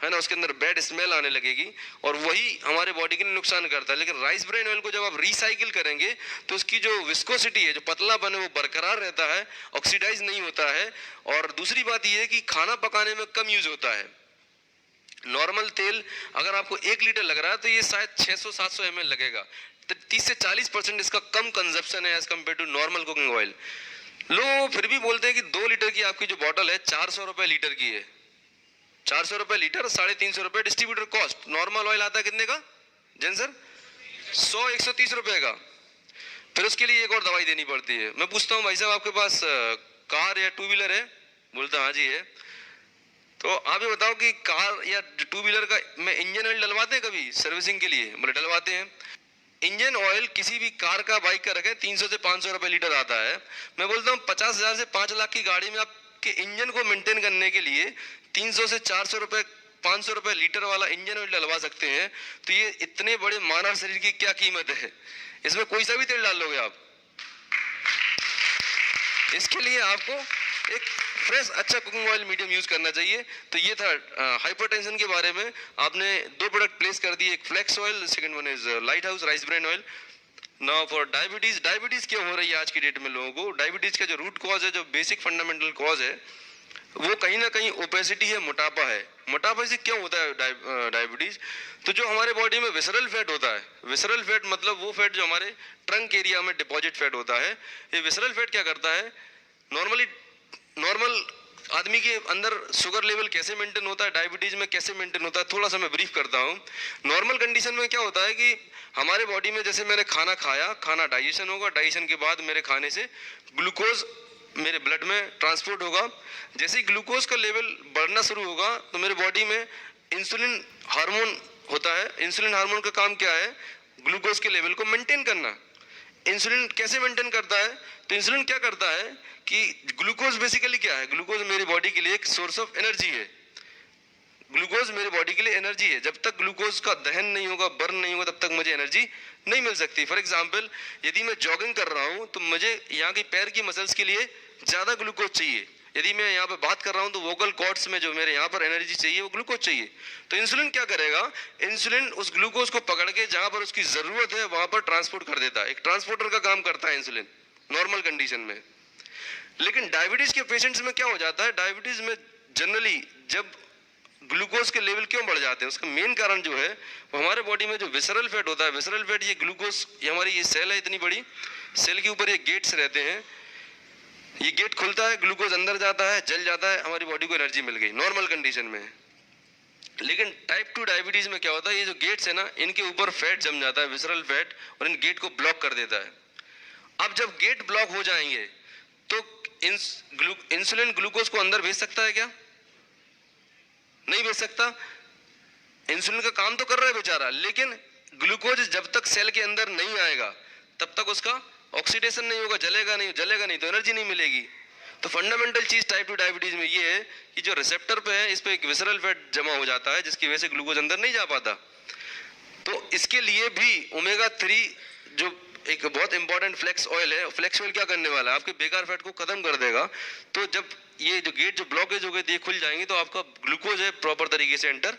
है ना, उसके अंदर बैड स्मेल आने लगेगी और वही हमारे बॉडी के लिए नुकसान करता है। लेकिन राइस ब्रेन ऑयल को जब आप रिसाइकिल करेंगे तो उसकी जो विस्कोसिटी है, जो पतलापन है, वो बरकरार रहता है, ऑक्सीडाइज नहीं होता है। और दूसरी बात यह है कि खाना पकाने में कम यूज होता है। नॉर्मल तेल अगर आपको 1 लीटर लग रहा है तो ये शायद 600-700 ml लगेगा, तो 30 से 40% इसका कम कंजप्शन है as compare to normal cooking oil. लोग फिर भी बोलते हैं कि 2 लीटर की आपकी जो बॉटल है 400 रुपए लीटर की है। 400 रुपए लीटर, 350 रुपए डिस्ट्रीब्यूटर कॉस्ट। नॉर्मल ऑयल आता है कितने का जैन सर? 100-130 रुपए का। फिर उसके लिए एक और दवाई देनी पड़ती है। मैं पूछता हूँ भाई साहब आपके पास कार या 2 व्हीलर है? बोलता हाँ जी है। तो आप ये बताओ कि कार या 2 व्हीलर का में इंजन ऑयल डलवाते हैं कभी सर्विसिंग के लिए? बोले डलवाते हैं। इंजन ऑयल किसी भी कार का, बाइक का रखें 300 से 500 रुपए लीटर आता है। मैं बोलता हूँ 50,000 से 5 लाख की गाड़ी में आपके इंजन को मेंटेन करने के लिए 300 से 400 रुपए 500 रुपए लीटर वाला इंजन ऑयल डलवा सकते हैं। तो ये इतने बड़े मानव शरीर की क्या कीमत है? इसमें कोई सा भी तेल डाल लोगे आप। इसके लिए आपको एक फ्रेश अच्छा कुकिंग ऑयल मीडियम यूज करना चाहिए। तो ये था हाइपरटेंशन के बारे में। आपने 2 प्रोडक्ट प्लेस कर दिए, एक flax oil, second one is light house rice bran oil. Now for diabetes. Diabetes क्यों हो रही है आज की डेट में लोगों को? डायबिटीज का जो रूट कॉज है, जो बेसिक फंडामेंटल कॉज है, वो कहीं ना कहीं ओपेसिटी है, मोटापा है। मोटापा से क्यों होता है डायबिटीज? तो जो हमारे बॉडी में विसरल फैट होता है, विसरल फैट मतलब वो फैट जो हमारे ट्रंक एरिया में डिपॉजिट फैट होता है, ये विसरल फैट क्या करता है? नॉर्मल आदमी के अंदर शुगर लेवल कैसे मेंटेन होता है, डायबिटीज में कैसे मेंटेन होता है, थोड़ा सा मैं ब्रीफ करता हूँ। नॉर्मल कंडीशन में क्या होता है कि हमारे बॉडी में जैसे मैंने खाना खाया, खाना डाइजेशन होगा, डाइजेशन के बाद मेरे खाने से ग्लूकोज मेरे ब्लड में ट्रांसपोर्ट होगा। जैसे ही ग्लूकोज का लेवल बढ़ना शुरू होगा तो मेरे बॉडी में इंसुलिन हार्मोन होता है। इंसुलिन हार्मोन का काम क्या है? ग्लूकोज के लेवल को मेंटेन करना। इंसुलिन कैसे मेंटेन करता है? तो इंसुलिन क्या करता है कि ग्लूकोज बेसिकली क्या है? ग्लूकोज मेरी बॉडी के लिए एक सोर्स ऑफ एनर्जी है। ग्लूकोज मेरे बॉडी के लिए एनर्जी है। जब तक ग्लूकोज का दहन नहीं होगा, बर्न नहीं होगा, तब तक मुझे एनर्जी नहीं मिल सकती। फॉर एग्जाम्पल, यदि मैं जॉगिंग कर रहा हूँ तो मुझे यहाँ की पैर की मसल्स के लिए ज़्यादा ग्लूकोज चाहिए। यदि मैं यहाँ पे बात कर रहा हूँ तो वोकल कॉर्ड्स में जो मेरे यहाँ पर एनर्जी चाहिए वो ग्लूकोज चाहिए। तो इंसुलिन क्या करेगा? इंसुलिन उस ग्लूकोज को पकड़ के जहाँ पर उसकी ज़रूरत है वहाँ पर ट्रांसपोर्ट कर देता है। एक ट्रांसपोर्टर का काम करता है इंसुलिन नॉर्मल कंडीशन में। लेकिन डायबिटीज़ के पेशेंट्स में क्या हो जाता है? डायबिटीज़ में जनरली जब ग्लूकोज के लेवल क्यों बढ़ जाते हैं, उसका मेन कारण जो है वो हमारे बॉडी में जो विसरल फैट होता है। विसरल फैट, ये ग्लूकोज, ये हमारी ये सेल है इतनी बड़ी, सेल के ऊपर ये गेट्स रहते हैं, ये गेट खुलता है, ग्लूकोज अंदर जाता है, जल जाता है, हमारी बॉडी को एनर्जी मिल गई नॉर्मल कंडीशन में। लेकिन टाइप 2 डायबिटीज में क्या होता है, ये जो गेट्स है ना, इनके ऊपर फैट जम जाता है, विसरल फैट, और इन गेट को ब्लॉक कर देता है। अब जब गेट ब्लॉक हो जाएंगे तो इंसुलिन ग्लूकोज को अंदर भेज सकता है क्या? नहीं भेज सकता। इंसुलिन का काम तो कर रहा है बेचारा, लेकिन ग्लूकोज जब तक सेल के अंदर नहीं आएगा तब तक उसका ऑक्सीडेशन नहीं होगा, जलेगा नहीं तो एनर्जी नहीं मिलेगी। तो फंडामेंटल चीज टाइप 2 डायबिटीज में ये है कि जो रिसेप्टर पे है इस पे एक विसरल फैट जमा हो जाता है, जिसकी वजह से ग्लूकोज अंदर नहीं जा पाता। तो इसके लिए भी ओमेगा 3 जो एक बहुत इंपॉर्टेंट फ्लेक्स ऑयल है, फ्लेक्स ऑयल क्या करने वाला है, आपके बेकार फैट को खत्म कर देगा। तो जब ये जो गेट जो ब्लॉकेज हो गए ये खुल जाएंगे तो आपका ग्लूकोज है प्रॉपर तरीके से एंटर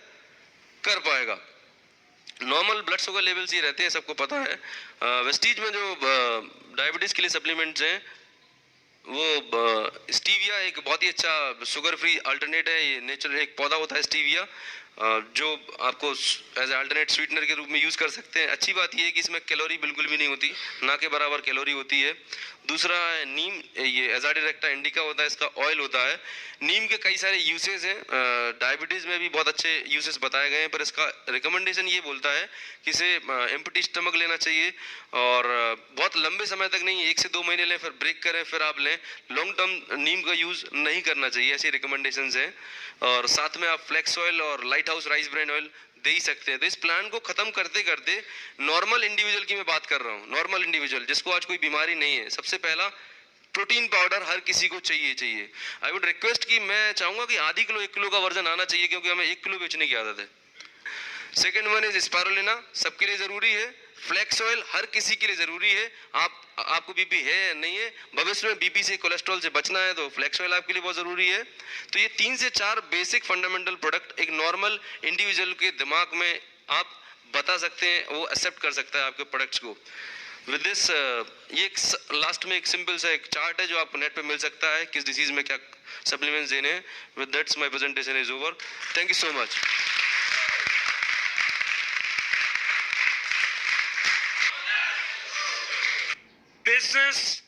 कर पाएगा। नॉर्मल ब्लड शुगर लेवल्स ये रहते हैं, सबको पता है। वेस्टीज में जो डायबिटीज के लिए सप्लीमेंट्स हैं, वो स्टीविया एक बहुत ही अच्छा शुगर फ्री अल्टरनेट है। ये नेचुरल एक पौधा होता है स्टीविया, जो आपको एज ए अल्टरनेट स्वीटनर के रूप में यूज़ कर सकते हैं। अच्छी बात यह है कि इसमें कैलोरी बिल्कुल भी नहीं होती, ना के बराबर कैलोरी होती है। दूसरा है नीम, ये एजाडिरेक्टा इंडिका होता है, इसका ऑयल होता है। नीम के कई सारे यूसेस हैं, डायबिटीज़ में भी बहुत अच्छे यूसेस बताए गए हैं, पर इसका रिकमेंडेशन ये बोलता है कि इसे एम्प्टी स्टमक लेना चाहिए, और बहुत लंबे समय तक नहीं, 1 से 2 महीने लें, फिर ब्रेक करें, फिर आप लें। लॉन्ग टर्म नीम का यूज़ नहीं करना चाहिए, ऐसी रिकमेंडेशंस हैं। और साथ में आप फ्लेक्स ऑयल और light house rice bran oil दे ही सकते हैं। तो इस प्लान को खत्म करते करते नॉर्मल इंडिविजुअल की मैं बात कर रहा हूँ, नॉर्मल इंडिविजुअल जिसको आज कोई बीमारी नहीं है, सबसे पहला प्रोटीन पाउडर हर किसी को चाहिए। आई वुड रिक्वेस्ट कि मैं चाहूंगा कि आधी किलो 1 किलो का वर्जन आना चाहिए, क्योंकि हमें 1 किलो बेचने की आदत है। सेकेंड वन इज स्पारुलिना, सबके लिए जरूरी है। फ्लेक्स ऑयल हर किसी के लिए जरूरी है। आपको बीपी है या नहीं है, भविष्य में बीपी से कोलेस्ट्रॉल से बचना है तो फ्लेक्स ऑयल आपके लिए बहुत जरूरी है। तो ये 3 से 4 बेसिक फंडामेंटल प्रोडक्ट एक नॉर्मल इंडिविजुअल के दिमाग में आप बता सकते हैं, वो एक्सेप्ट कर सकता है आपके प्रोडक्ट्स को। विद दिस ये लास्ट में एक सिंपल सा एक चार्ट है जो आपको नेट पे मिल सकता है, किस डिसीज में क्या सप्लीमेंट्स देने हैं। With that's my presentation is over. Thank you so much. Business